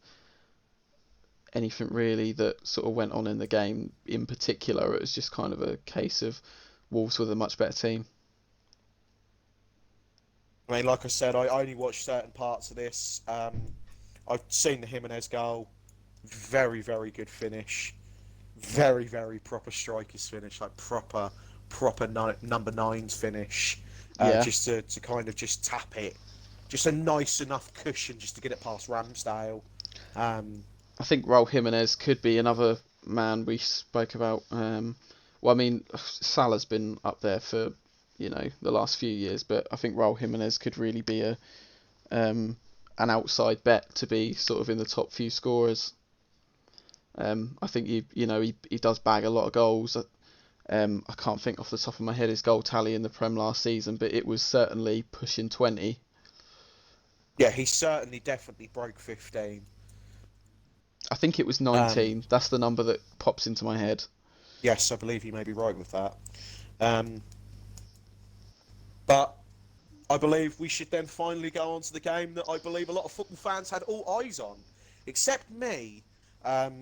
anything really that sort of went on in the game in particular. It was just kind of a case of Wolves were the much better team. I mean, like I said, I only watched certain parts of this. I've seen the Jimenez goal. Very, very good finish. Very, very proper strikers finish, like proper number nines finish. Yeah, Just to kind of just tap it. Just a nice enough cushion just to get it past Ramsdale. Um, I think Raul Jimenez could be another man we spoke about. Well, I mean, Salah's been up there for the last few years, but I think Raul Jimenez could really be an outside bet to be sort of in the top few scorers. I think he does bag a lot of goals. I can't think off the top of my head his goal tally in the Prem last season, but it was certainly pushing 20. yeah, he certainly definitely broke 15. I think it was Um, 19. That's the number that pops into my head. yes, I believe you may be right with that. Um, but I believe we should then finally go on to the game that I believe a lot of football fans had all eyes on, except me,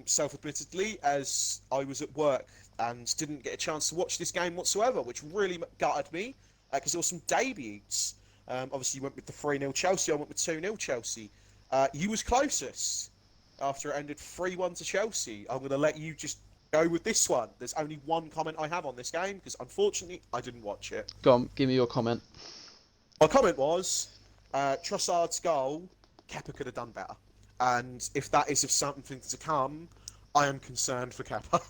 self-admittedly, as I was at work and didn't get a chance to watch this game whatsoever, which really gutted me because there were some debuts. Obviously, you went with the 3-0 Chelsea, I went with 2-0 Chelsea. You was closest after it ended 3-1 to Chelsea. I'm going to let you just go with this one. There's only one comment I have on this game because unfortunately I didn't watch it. Go on, give me your comment. My comment was, Trossard's goal, Kepa could have done better. And if that is of something to come, I am concerned for Kepa.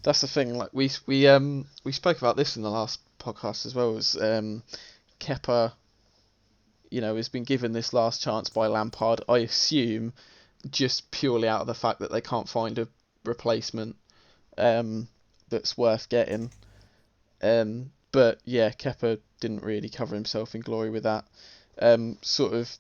That's the thing. Like we spoke about this in the last podcast as well. As Kepa, has been given this last chance by Lampard. I assume just purely out of the fact that they can't find a replacement that's worth getting. But yeah, Kepa didn't really cover himself in glory with that. Sort of,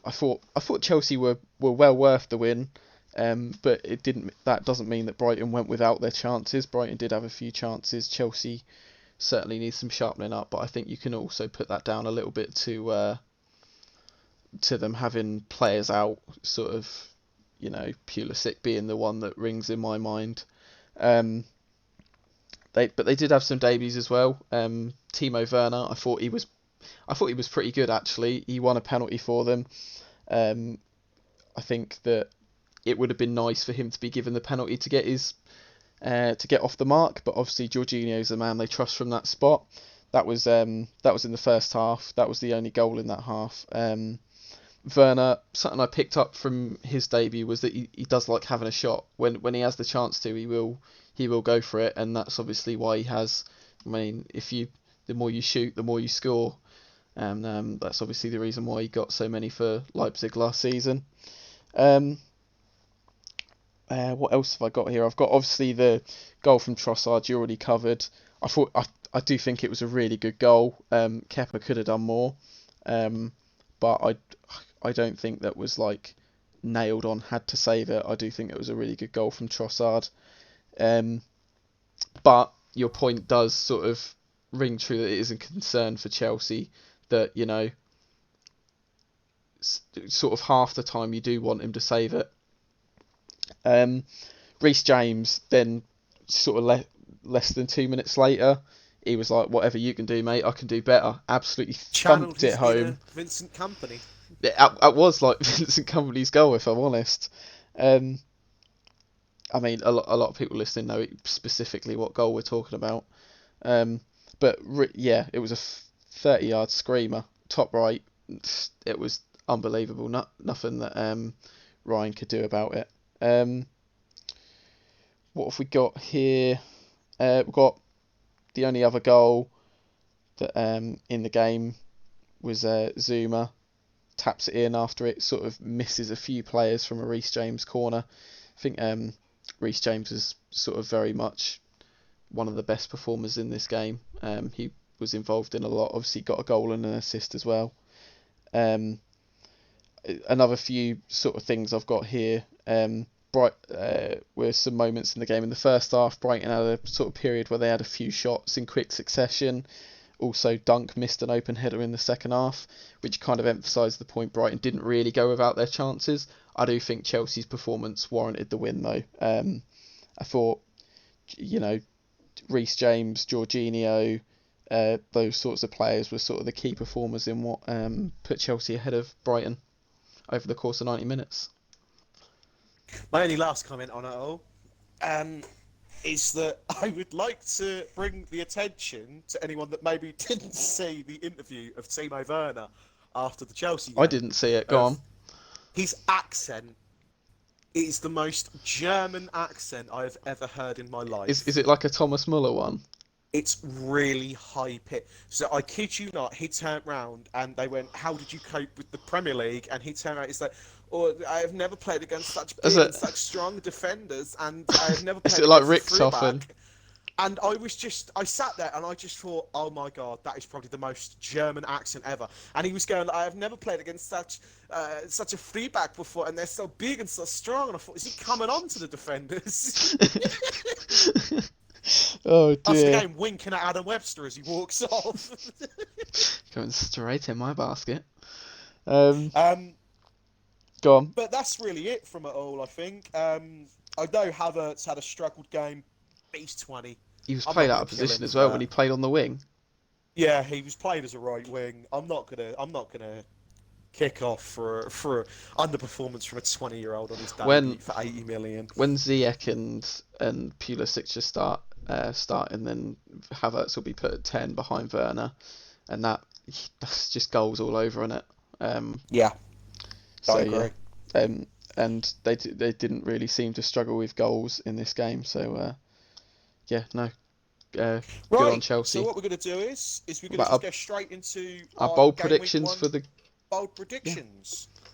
I thought Chelsea were well worth the win. But it didn't. That doesn't mean that Brighton went without their chances. Brighton did have a few chances. Chelsea certainly needs some sharpening up, but I think you can also put that down a little bit to them having players out. Sort of, Pulisic being the one that rings in my mind. They did have some debuts as well. Timo Werner, I thought he was pretty good actually. He won a penalty for them. I think that it would have been nice for him to be given the penalty to get to get off the mark, but obviously Jorginho's the man they trust from that spot. That was in the first half. That was the only goal in that half. Werner, something I picked up from his debut was that he does like having a shot. When he has the chance to, he will go for it, and that's obviously why he has. I mean, the more you shoot, the more you score, and that's obviously the reason why he got so many for Leipzig last season. What else have I got here? I've got obviously the goal from Trossard you already covered. I do think it was a really good goal. Kepa could have done more, but I don't think that was like nailed on. Had to save it. I do think it was a really good goal from Trossard. But your point does sort of ring true that it is a concern for Chelsea that sort of half the time you do want him to save it. Reece James then sort of less than 2 minutes later, he was like, "Whatever you can do, mate, I can do better." Absolutely Channeled thumped it his inner home. Vincent Company. It was like Vincent Kompany's goal, if I'm honest. I mean, a lot of people listening know specifically what goal we're talking about. But yeah, it was a 30-yard screamer, top right. It was unbelievable. Nothing that Ryan could do about it. What have we got here? We've got the only other goal that in the game was Zuma taps it in after it sort of misses a few players from a Reece James corner. I think Reece James is sort of very much one of the best performers in this game. He was involved in a lot. Obviously got a goal and an assist as well. Another few sort of things I've got here. Were some moments in the game in the first half. Brighton had a sort of period where they had a few shots in quick succession. also Dunk missed an open header in the second half, which kind of emphasised the point Brighton didn't really go without their chances. I do think Chelsea's performance warranted the win, though. I thought, Reece James, Jorginho, those sorts of players were sort of the key performers in what put Chelsea ahead of Brighton over the course of 90 minutes. My only last comment on it all is that I would like to bring the attention to anyone that maybe didn't see the interview of Timo Werner after the Chelsea game. I didn't see it. Go on. His accent is the most German accent I've ever heard in my life. Is it like a Thomas Muller one? It's really high pitched. So I kid you not, he turned round and they went, "How did you cope with the Premier League?" And he turned around, he's like, "Oh, I have never played against such big and such strong defenders, and I have never played." Is it like Richthofen? And I sat there and I just thought, oh my God, that is probably the most German accent ever. And he was going, "I have never played against such a free back before, and they're so big and so strong." And I thought, is he coming on to the defenders? Oh dear. That's the game winking at Adam Webster as he walks off. Going straight in my basket. Go on. But that's really it from it all, I think. I know Havertz had a struggled game. He's 20. He was played out of position as well when he played on the wing. Yeah, he was played as a right wing. I'm not gonna kick off for underperformance from a 20-year-old on his debut for 80 million. When Ziyech and Pulisic just start, and then Havertz will be put at 10 behind Werner, and that's just goals all over, isn't it? Yeah, so, I agree. Yeah, and they didn't really seem to struggle with goals in this game. So good on Chelsea. So what we're going to do is we're going to just go straight into our bold predictions for the bold predictions. Yeah.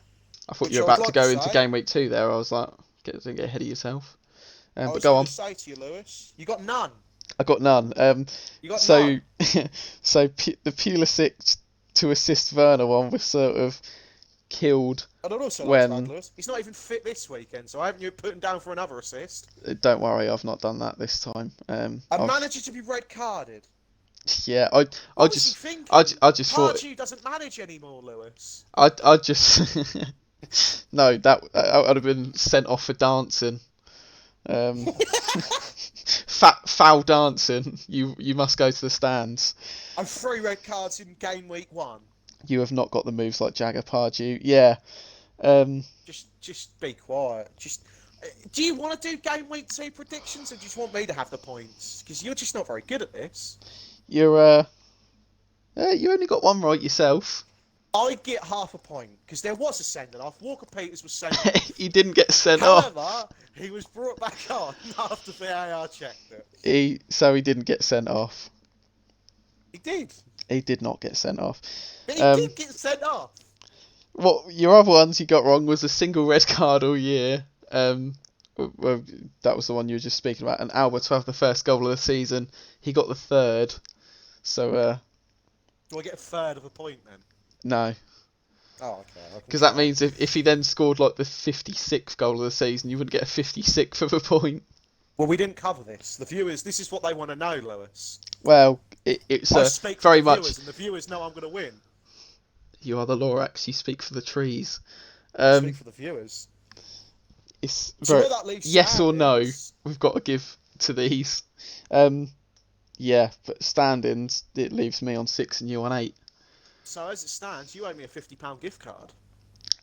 I thought you were about to go into game week 2 there. I was like, get ahead of yourself. But go on. I was going to say to you, Lewis, you got none. I got none. You got none. So the Pulisic to assist Werner one was sort of killed. And I'd also when like to add, Lewis, he's not even fit this weekend, so haven't you put him down for another assist? Don't worry, I've not done that this time. A manager to be red carded. Yeah, I just thought Pardew doesn't manage anymore, Lewis. I just no, that I would have been sent off for dancing. Foul dancing. You must go to the stands. And 3 red cards in game week 1. You have not got the moves like Jagger Pardew. Yeah. Just be quiet. Do you want to do game week 2 predictions, or do you just want me to have the points? Because you're just not very good at this. You only got one right yourself. I get half a point because there was a sending off. Walker Peters was sent off. He didn't get sent off. However, he was brought back on after VAR checked it. So he didn't get sent off. He did. He did not get sent off. But he did get sent off. What your other ones you got wrong was a single red card all year. Well, that was the one you were just speaking about. And Albert to have the first goal of the season. He got the 3rd. So. Do I get a 1/3 of a point then? No. Oh, okay. Because that means if he then scored like the 56th goal of the season, you wouldn't get a 56th of a point. Well, we didn't cover this. The viewers, this is what they want to know, Lewis. Well, it's very much. Viewers, and the viewers know I'm going to win. You are the Lorax. You speak for the trees. Speak for the viewers. It's so where that leaves yes or no. We've got to give to these. Yeah, but standings it leaves me on 6 and you on 8. So as it stands, you owe me a £50 gift card.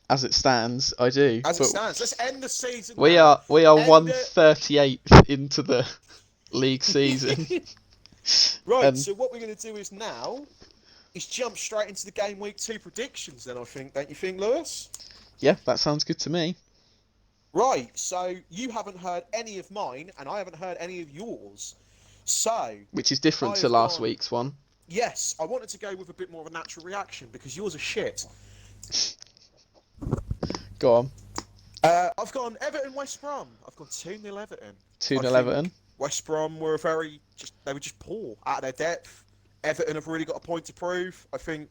As it stands, I do. As it stands, let's end the season. We are 138th into the league season. Right. So what we're going to do is jump straight into the game week 2 predictions. Then I think, don't you think, Lewis? Yeah, that sounds good to me. Right. So you haven't heard any of mine, and I haven't heard any of yours. So which is different to last week's one. Yes, I wanted to go with a bit more of a natural reaction because yours are shit. Go on. I've gone Everton West Brom. I've gone 2-0 Everton. 2-0 Everton. West Brom were they were just poor out of their depth. Everton have really got a point to prove. I think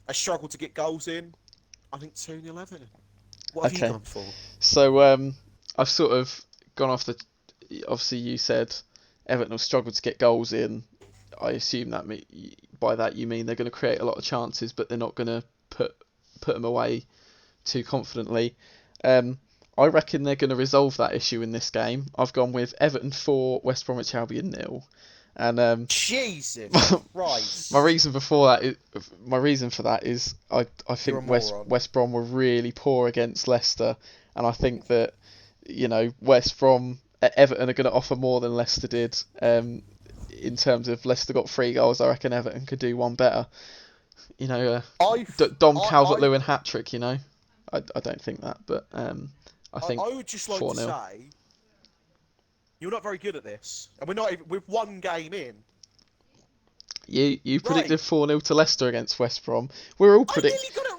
they struggled to get goals in. I think 2-0 Everton. What have you gone for? So I've sort of gone off the. Obviously, you said Everton have struggled to get goals in. I assume that by that you mean they're going to create a lot of chances, but they're not going to put them away too confidently. I reckon they're going to resolve that issue in this game. I've gone with Everton 4, West Bromwich Albion 0, and Jesus my Christ! reason for that is I You're a think moron. West Brom were really poor against Leicester, and I think that Everton are going to offer more than Leicester did. In terms of Leicester got 3 goals, I reckon Everton could do one better. I, Dom I, Calvert-Lewin hat-trick, I don't think that, but I think I would just like to 4-0. say you're not very good at this, and we're not even with one game in. You Right, predicted 4-0 to Leicester against West Brom. We're all I nearly got it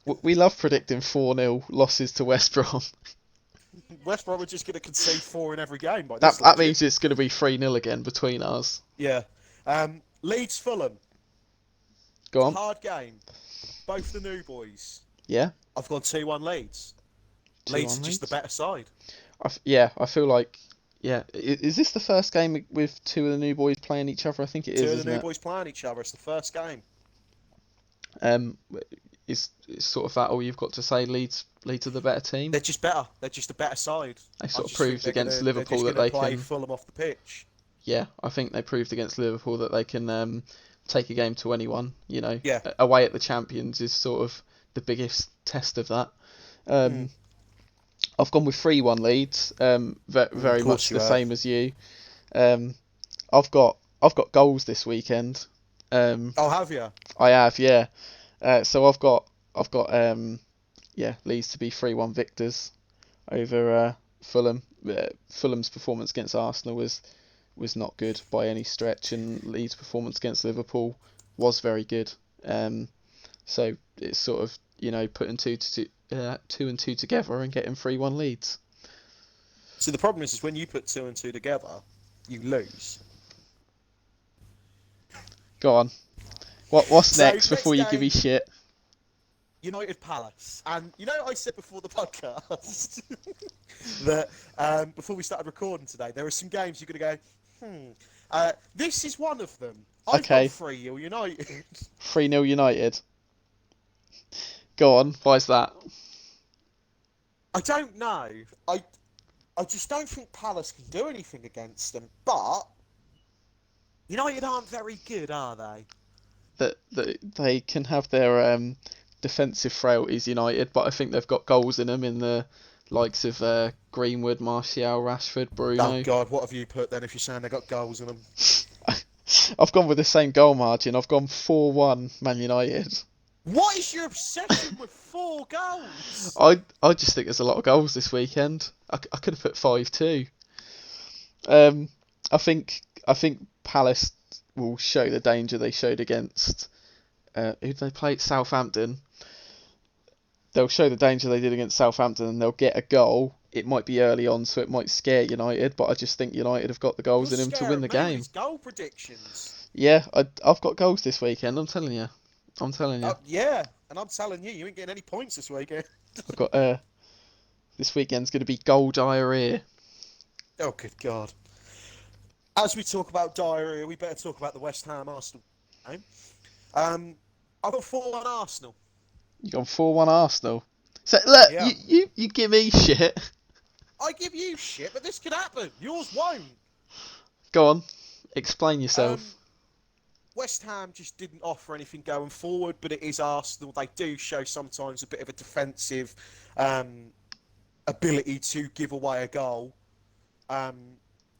right. we love predicting 4-0 losses to West Brom. West Brom are just going to concede 4 in every game by That this that logic. means it's going to be 3-0 again between us. Yeah. Leeds Fulham. Go on. Hard game. Both the new boys. Yeah. I've gone 2-1 Leeds. Leeds are just the better side. I feel like, Is this the first game with 2 of the new boys playing each other? I think it is, Two of isn't the new it? boys playing each other. It's the first game. Is sort of that all you've got to say? Leeds are the better team. They're just better. They're just a better side. They sort of proved against Liverpool that they play can. Fulham off the pitch. Yeah, I think they proved against Liverpool that they can take a game to anyone. Yeah. Away at the champions is sort of the biggest test of that. I've gone with 3-1 Leeds. Very much the same as you. I've got goals this weekend. Oh, have you? I have, yeah. So I've got Leeds to be 3-1 victors over Fulham. Fulham's performance against Arsenal was not good by any stretch, and Leeds' performance against Liverpool was very good. So it's sort of putting two and two together and getting 3-1 leads. So the problem is when you put 2 and 2 together, you lose. Go on. What's So next before you game, give me shit? United Palace. And I said before the podcast that before we started recording today, there are some games you're going to go, this is one of them. I've got 3-0 United. 3-0 United. Go on, why's that? I don't know. I just don't think Palace can do anything against them. But United aren't very good, are they? That they can have their defensive frailties, United, but I think they've got goals in them in the likes of Greenwood, Martial, Rashford, Bruno. Oh God, what have you put then if you're saying they've got goals in them? I've gone with the same goal margin. I've gone 4-1 Man United. What is your obsession with 4 goals? I just think there's a lot of goals this weekend. I could have put 5-2. I think Palace will show the danger they showed against who did they play? Southampton. They'll show the danger they did against Southampton, and they'll get a goal. It might be early on, so it might scare United, but I just think United have got the goals in them to win the game. Goal predictions. Yeah, I've got goals this weekend. I'm telling you. Yeah, and I'm telling you, you ain't getting any points this weekend. I've got this weekend's going to be goal diarrhea. Oh, good God. As we talk about diarrhea, we better talk about the West Ham Arsenal game. I've got 4-1 Arsenal. You got 4-1 Arsenal. So look, Yeah. you give me shit. I give you shit, but this could happen. Yours won't. Go on, explain yourself. West Ham just didn't offer anything going forward, but it is Arsenal. They do show sometimes a bit of a defensive ability to give away a goal.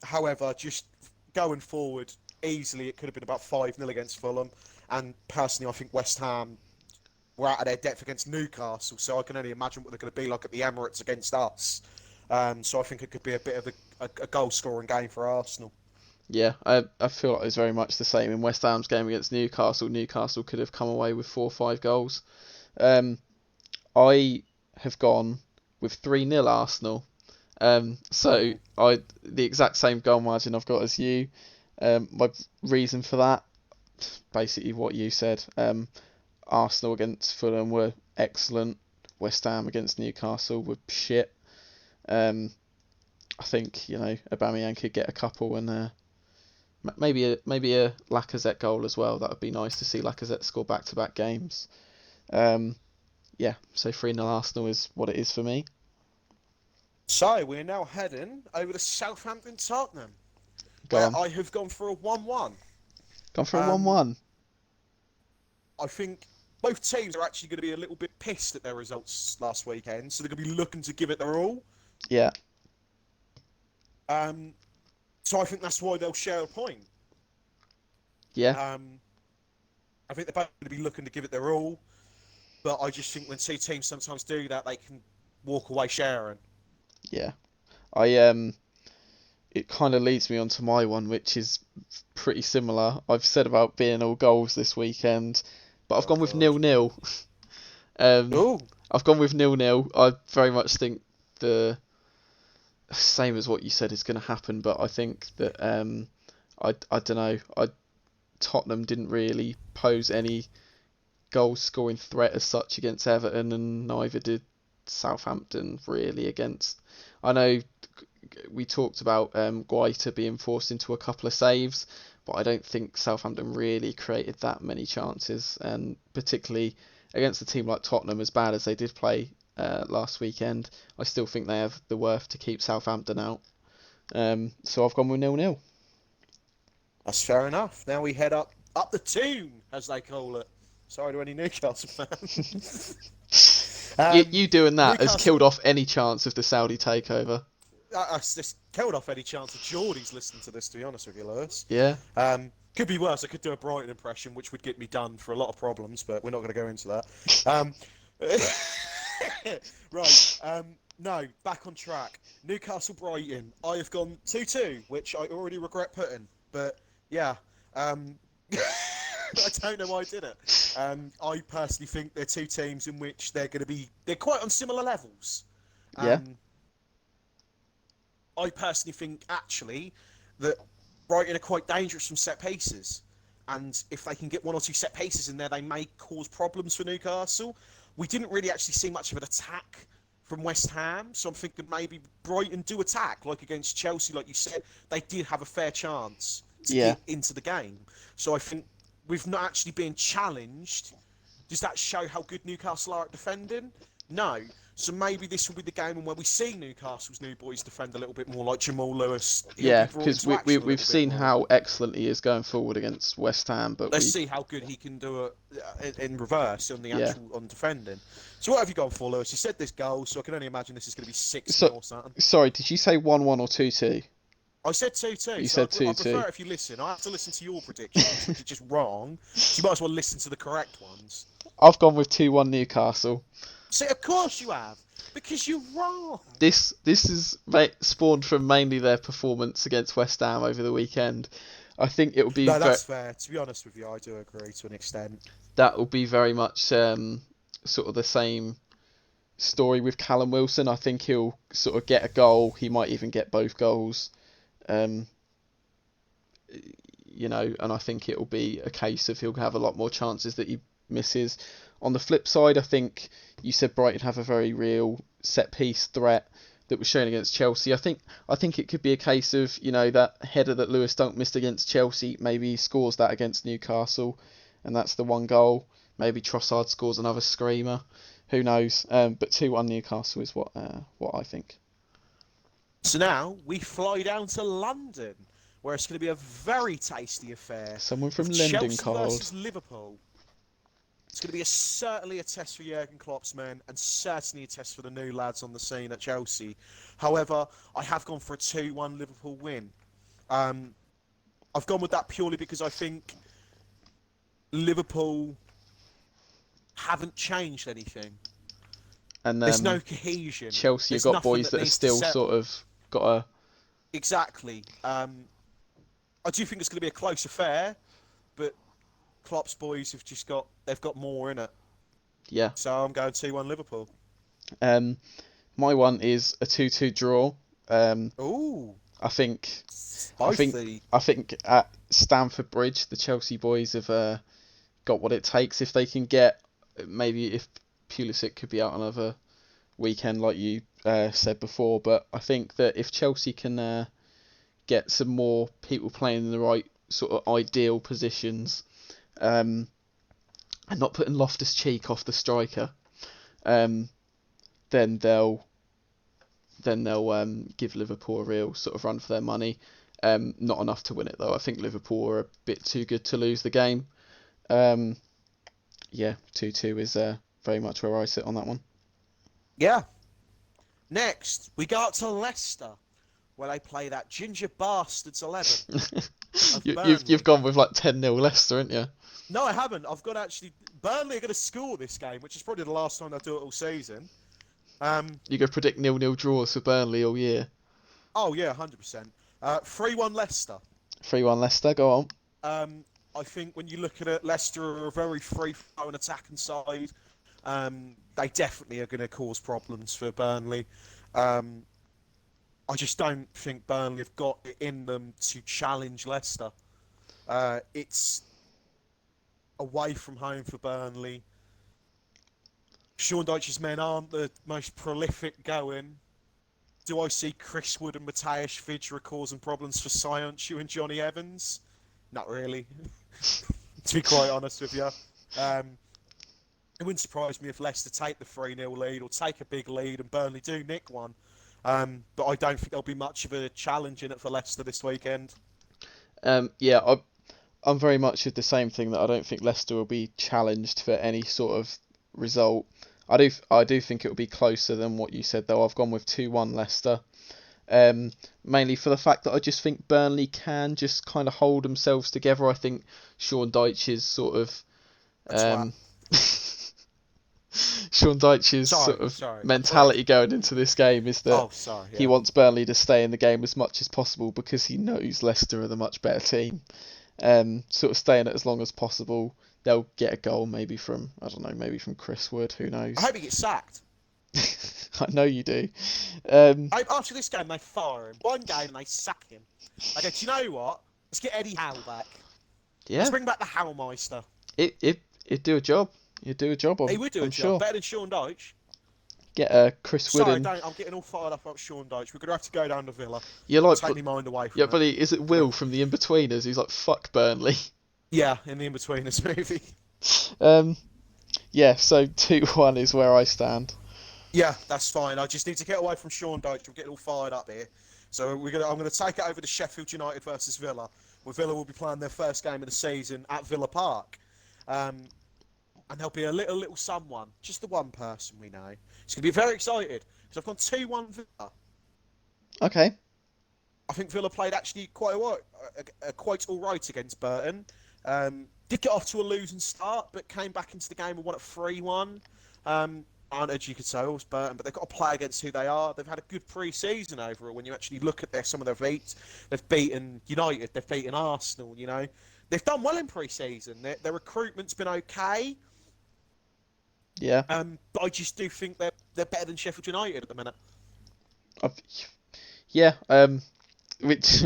However, just going forward, easily it could have been about 5-0 against Fulham. And personally, I think West Ham were out of their depth against Newcastle, so I can only imagine what they're going to be like at the Emirates against us. So I think it could be a bit of a goal-scoring game for Arsenal. Yeah, I feel like it was very much the same in West Ham's game against Newcastle. Newcastle could have come away with 4 or 5 goals. I have gone with 3-0 Arsenal. So the exact same goal margin I've got as you. My reason for that, basically what you said. Arsenal against Fulham were excellent. West Ham against Newcastle were shit. I think Aubameyang could get a couple and maybe a Lacazette goal as well. That would be nice to see Lacazette score back-to-back games. Yeah, so 3-0 Arsenal is what it is for me. So we're now heading over to Southampton Tottenham, Go where on. I have gone for a 1-1. Gone for a Um, 1-1. I think both teams are actually going to be a little bit pissed at their results last weekend, so they're going to be looking to give it their all. Yeah. So I think that's why they'll share a point. Yeah. I think they're both going to be looking to give it their all, but I just think when two teams sometimes do that, they can walk away sharing. Yeah. It kind of leads me on to my one, which is pretty similar. I've said about being all goals this weekend, but I've Oh gone with God. 0-0. Um, Oh, I've gone with 0-0. I very much think the same as what you said is going to happen, but I think that I don't know. Tottenham didn't really pose any goal scoring threat as such against Everton, and neither did Southampton really against. I know we talked about Guaita being forced into a couple of saves, but I don't think Southampton really created that many chances, and particularly against a team like Tottenham, as bad as they did play last weekend, I still think they have the worth to keep Southampton out. So I've gone with 0-0. that's fair enough. Now we head up the tune, as they call it. Sorry to any Newcastle fans. You doing that has Newcastle. killed off any chance of the Saudi takeover. I just killed off any chance of Geordie's listening to this, to be honest with you, Lewis. Yeah. Could be worse. I could do a Brighton impression, which would get me done for a lot of problems, but we're not going to go into that. Right. No, back on track. Newcastle Brighton. I have gone 2-2, which I already regret putting. But yeah, I don't know why I did it. I personally think they're two teams in which they're quite on similar levels. Yeah. I personally think actually that Brighton are quite dangerous from set pieces, and if they can get one or two set pieces in there, they may cause problems for Newcastle. We didn't really actually see much of an attack from West Ham, so I'm thinking maybe Brighton do attack, like against Chelsea, like you said, they did have a fair chance to get into the game. So I think with not actually being challenged, does that show how good Newcastle are at defending? No. So maybe this will be the game where we see Newcastle's new boys defend a little bit more, like Jamal Lewis. Yeah, because we've seen how excellent he is going forward against West Ham, but let's see how good he can do it in reverse on the actual on defending. So what have you gone for, Lewis? You said this goal, so I can only imagine this is going to be 6-0 or something. Sorry, did you say 1-1 or 2-2? I said 2-2. You said 2-2. I prefer if you listen. I have to listen to your predictions, which are just wrong. So you might as well listen to the correct ones. I've gone with 2-1 Newcastle. See, of course you have. Because you're wrong. This is spawned from mainly their performance against West Ham over the weekend. I think it will be. No, that's fair. To be honest with you, I do agree to an extent. That will be very much sort of the same story with Callum Wilson. I think he'll sort of get a goal. He might even get both goals. And I think it will be a case of he'll have a lot more chances that he misses. On the flip side, I think you said Brighton have a very real set piece threat that was shown against Chelsea. I think it could be a case of that header that Lewis Dunk missed against Chelsea. Maybe he scores that against Newcastle, and that's the one goal. Maybe Trossard scores another screamer. Who knows? But 2-1 Newcastle is what I think. So now we fly down to London, where it's going to be a very tasty affair. Someone from Chelsea London called. versus Liverpool. It's going to be certainly a test for Jurgen Klopp's men, and certainly a test for the new lads on the scene at Chelsea. However, I have gone for a 2-1 Liverpool win. I've gone with that purely because I think Liverpool haven't changed anything. And there's no cohesion. Chelsea have got boys that are still sort of got a... Exactly. I do think it's going to be a close affair, but Klopp's boys they've got more in it. Yeah. So I'm going 2-1 Liverpool. My one is a 2-2 draw. Ooh. I think Spicy. I think at Stamford Bridge the Chelsea boys have got what it takes. If they can get, maybe if Pulisic could be out another weekend like you said before, but I think that if Chelsea can get some more people playing in the right sort of ideal positions, and not putting Loftus-Cheek off the striker, then they'll give Liverpool a real sort of run for their money. Not enough to win it though. I think Liverpool are a bit too good to lose the game. 2-2 is very much where I sit on that one. Yeah. Next, we go up to Leicester, where they play that ginger bastards 11 of Burnley. You've gone with like 10-0 Leicester, haven't you? No, I haven't. I've got actually... Burnley are going to score this game, which is probably the last time they'll do it all season. You go predict 0-0 draws for Burnley all year. Oh, yeah, 100%. 3-1 Leicester. 3-1 Leicester, go on. I think when you look at it, Leicester are a very free-flowing attacking side. They definitely are going to cause problems for Burnley. I just don't think Burnley have got it in them to challenge Leicester. It's away from home for Burnley. Sean Dyche's men aren't the most prolific going. Do I see Chris Wood and Mateusz Vydra causing problems for Sionchu and Johnny Evans? Not really, to be quite honest with you. It wouldn't surprise me if Leicester take the 3-0 lead or take a big lead and Burnley do nick one. But I don't think there'll be much of a challenge in it for Leicester this weekend. I'm very much of the same thing, that I don't think Leicester will be challenged for any sort of result. I do think it will be closer than what you said, though. I've gone with 2-1 Leicester. Mainly for the fact that I just think Burnley can just kind of hold themselves together. I think Sean Dyche's sort of Sean Dyche's mentality going into this game is that he wants Burnley to stay in the game as much as possible because he knows Leicester are the much better team. Sort of staying it as long as possible. They'll get a goal maybe from Chris Wood, who knows. I hope he gets sacked. I know you do. After this game, they fire him. One game, they sack him. I go, do you know what? Let's get Eddie Howe back. Yeah. Let's bring back the Howemeister. It'd do a job. You'd do a job. He would do a job. Better than Sean Dyche. Get Chris Wood in. I'm getting all fired up about Sean Dyche. We're going to have to go down to Villa. Take my mind away from it. Yeah, but is it Will from the In-Betweeners who's like, fuck Burnley? Yeah, in the In-Betweeners movie. So 2-1 is where I stand. Yeah, that's fine. I just need to get away from Sean Dyche. We're getting all fired up here. So I'm going to take it over to Sheffield United versus Villa, where Villa will be playing their first game of the season at Villa Park. And there'll be a little someone, just the one person we know. It's going to be very excited because I've gone 2-1 Villa. Okay. I think Villa played actually quite all right against Burton. Did get off to a losing start, but came back into the game and won at 3-1. Advantage, you could say, was Burton, but they've got to play against who they are. They've had a good pre-season over it. When you actually look at some of their beats, they've beaten United, they've beaten Arsenal. You know, they've done well in pre-season. Their recruitment's been okay. Yeah. But I just do think they're better than Sheffield United at the minute. Which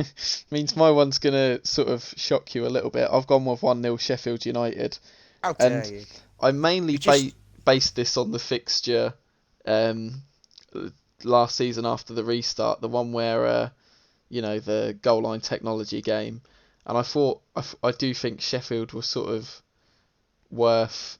means my one's gonna sort of shock you a little bit. I've gone with 1-0 Sheffield United. How dare you? I mainly based this on the fixture last season after the restart, the one where the goal line technology game, and I do think Sheffield was sort of worth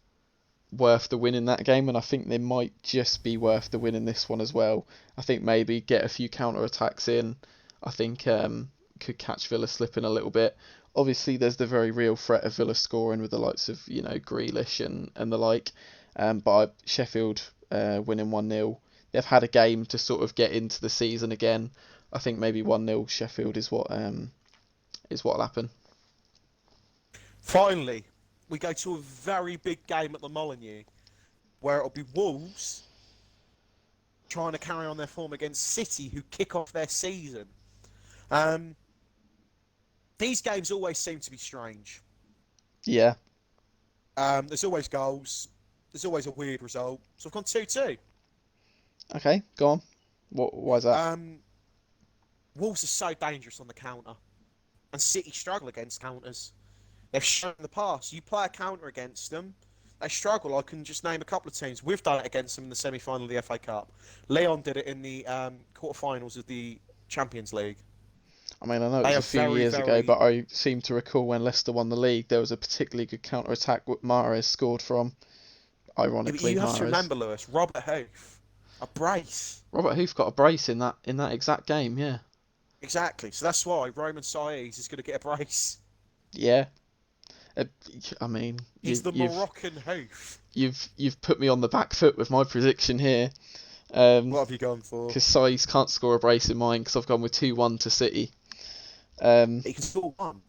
the win in that game, and I think they might just be worth the win in this one as well. I think maybe get a few counter attacks in. I think could catch Villa slipping a little bit. Obviously, there's the very real threat of Villa scoring with the likes of Grealish and the like. But Sheffield winning 1-0. They've had a game to sort of get into the season again. I think maybe 1-0 Sheffield is what'll happen. Finally, we go to a very big game at the Molineux, where it'll be Wolves trying to carry on their form against City, who kick off their season. These games always seem to be strange. Yeah. There's always goals. There's always a weird result. So I've gone 2-2. Okay, go on. Why is that? Wolves are so dangerous on the counter. And City struggle against counters. They've shown in the past. You play a counter against them, they struggle. I can just name a couple of teams. We've done it against them in the semi-final of the FA Cup. Leon did it in the quarterfinals of the Champions League. I mean, I know it They was are a few very, years ago, very. but I seem to recall when Leicester won the league, there was a particularly good counter-attack that Mahrez scored from. Yeah, but Ironically, you have to Mahrez. remember, Lewis, Robert Hoof, a brace. Robert Hoof got a brace in that exact game, yeah. Exactly. So that's why Roman Saez is going to get a brace. Yeah. Uh, I mean, He's the Moroccan Hoof. you've put me on the back foot with my prediction here. What have you gone for? Because Saïs can't score a brace in mine because I've gone with 2-1 to City. Um, He can score one.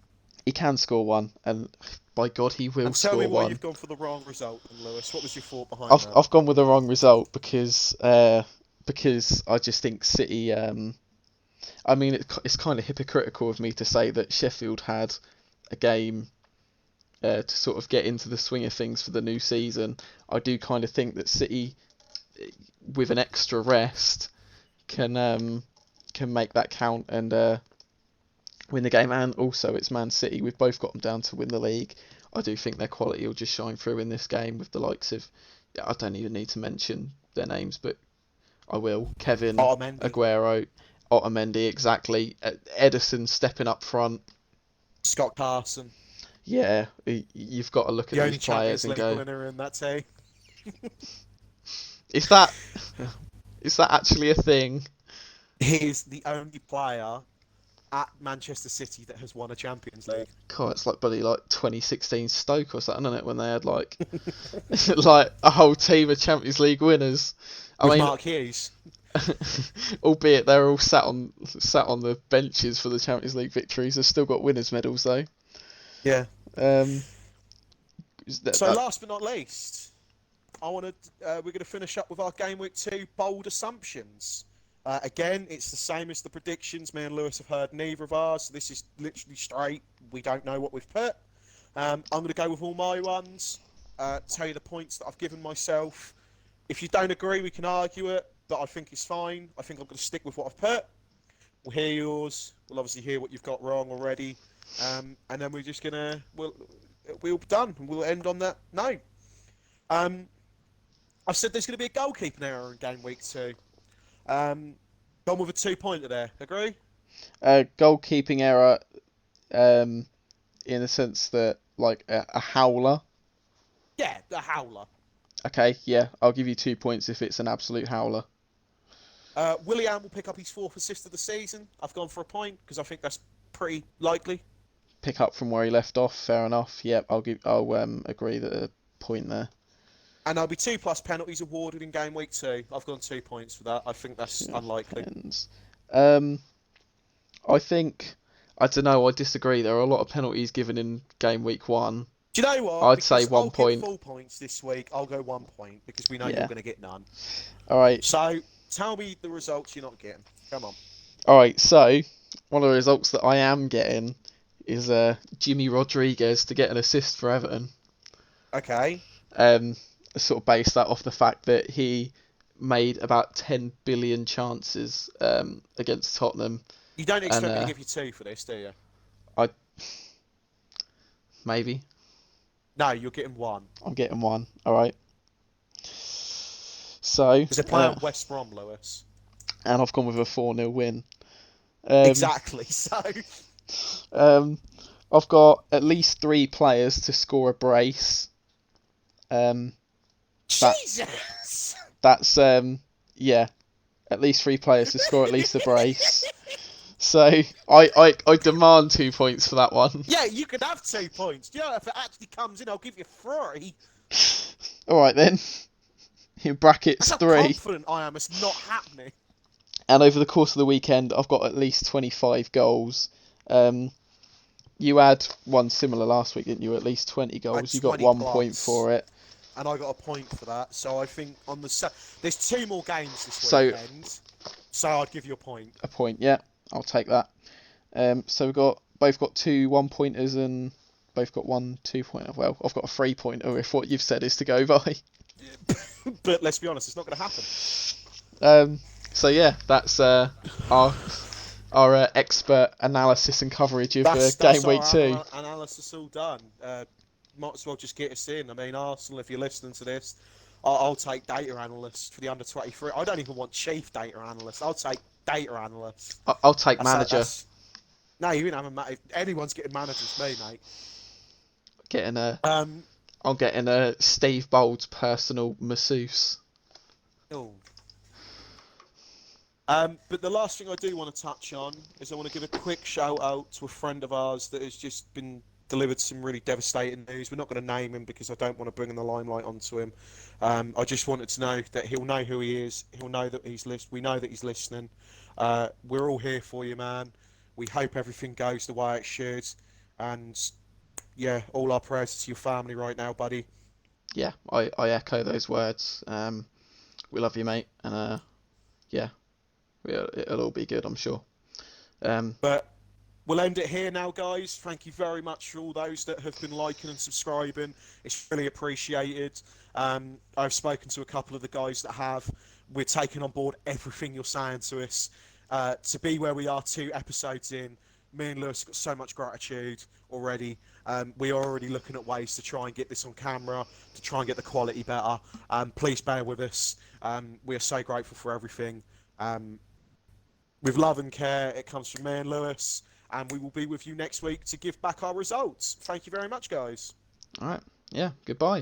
he can score one, and by God, he will And tell me score why one. you've gone for the wrong result, then, Lewis. What was your thought behind I've that? I've gone with the wrong result because I just think City. I mean, it's kind of hypocritical of me to say that Sheffield had a game to sort of get into the swing of things for the new season. I do kind of think that City, with an extra rest, can make that count and win the game. And also, it's Man City. We've both got them down to win the league. I do think their quality will just shine through in this game with the likes of. I don't even need to mention their names, but I will. Kevin, Otamendi, Aguero, Otamendi, exactly. Edison stepping up front. Scott Carson, Yeah, you've got to look at the these only players Champions and League go, winner in that team. is that is that actually a thing? He is the only player at Manchester City that has won a Champions League. God, it's like bloody like 2016 Stoke or something, isn't it? When they had like like a whole team of Champions League winners. I With mean, Mark Hughes. albeit they're all sat on the benches for the Champions League victories. They've still got winners' medals though. Yeah. Um, So last but not least, we're going to finish up with our game week 2 bold assumptions. Again, it's the same as the predictions. Me and Lewis have heard neither of ours. So this is literally straight. We don't know what we've put. I'm going to go with all my ones. Tell you the points that I've given myself. If you don't agree, we can argue it, but I think it's fine. I think I'm going to stick with what I've put. We'll hear yours. We'll obviously hear what you've got wrong already, and then we're just we'll be done. We'll end on that. No. I've said there's going to be a goalkeeping error in game week 2. Gone with a 2-pointer there. Agree? goalkeeping error, in the sense that like a howler. Yeah, the howler. Okay, yeah, I'll give you 2 points if it's an absolute howler. Willian will pick up his 4th assist of the season. I've gone for a point because I think that's pretty likely. Pick up from where he left off. Fair enough. Yep, I'll agree that a point there. And there'll be 2+ penalties awarded in game week 2. I've gone 2 points for that. I think that's unlikely. I think I don't know. I disagree. There are a lot of penalties given in game week 1. Do you know what? I'd say Because 1 I'll point. give full points this week. I'll go 1 point because we know Yeah. you're going to get none. All right. So tell me the results you're not getting. Come on. All right. So one of the results that I am getting is Jimmy Rodriguez to get an assist for Everton. Okay. Sort of based that off the fact that he made about 10 billion chances against Tottenham. You don't expect me to give you 2 for this, do you? Maybe. No, you're getting 1. I'm getting 1. All right. So. Because they're playing West Brom, Lewis. And I've gone with a 4-0 win. Exactly. So. I've got at least 3 players to score a brace. Jesus. That's yeah, at least 3 players to score at least a brace. So I demand 2 points for that one. Yeah, you could have 2 points. You know, if it actually comes in, I'll give you 3. All right then. In brackets, That's 3. how confident I am. It's not happening. And over the course of the weekend, I've got at least 25 goals. You had one similar last week, didn't you? At least 20 goals. You got 1 point for it. And I got a point for that. So I think on the there's 2 more games this weekend. So I'd give you a point. A point, yeah. I'll take that. So we've both got 2 1-pointers and both got 1 2-pointer. Well, I've got a 3-pointer if what you've said is to go by. But let's be honest, it's not going to happen. So yeah, that's our expert analysis and coverage of game week 2. Analysis all done. Might as well just get us in. I mean, Arsenal, if you're listening to this, I'll take data analyst for the under 23. I don't even want chief data analyst. I'll take data analyst. I'll take manager. No, you didn't have a manager. Anyone's getting managers, me, mate. Getting a, Um, I'm getting a Steve Bold's personal masseuse. oh. But the last thing I do want to touch on is I want to give a quick shout out to a friend of ours that has just been delivered some really devastating news. We're not going to name him because I don't want to bring in the limelight onto him. I just wanted to know that he'll know who he is. He'll know that we know that he's listening. We're all here for you, man. We hope everything goes the way it should. And yeah, all our prayers to your family right now, buddy. Yeah, I echo those words. We love you, mate, and yeah, it'll all be good, I'm sure. But we'll end it here now, guys. Thank you very much for all those that have been liking and subscribing. It's really appreciated. I've spoken to a couple of the guys that have. We're taking on board everything you're saying to us. To be where we are 2 episodes in, me and Lewis have got so much gratitude already. We are already looking at ways to try and get this on camera, to try and get the quality better. Please bear with us. We are so grateful for everything. With love and care, it comes from me and Lewis, and we will be with you next week to give back our results. Thank you very much, guys. All right, yeah, goodbye.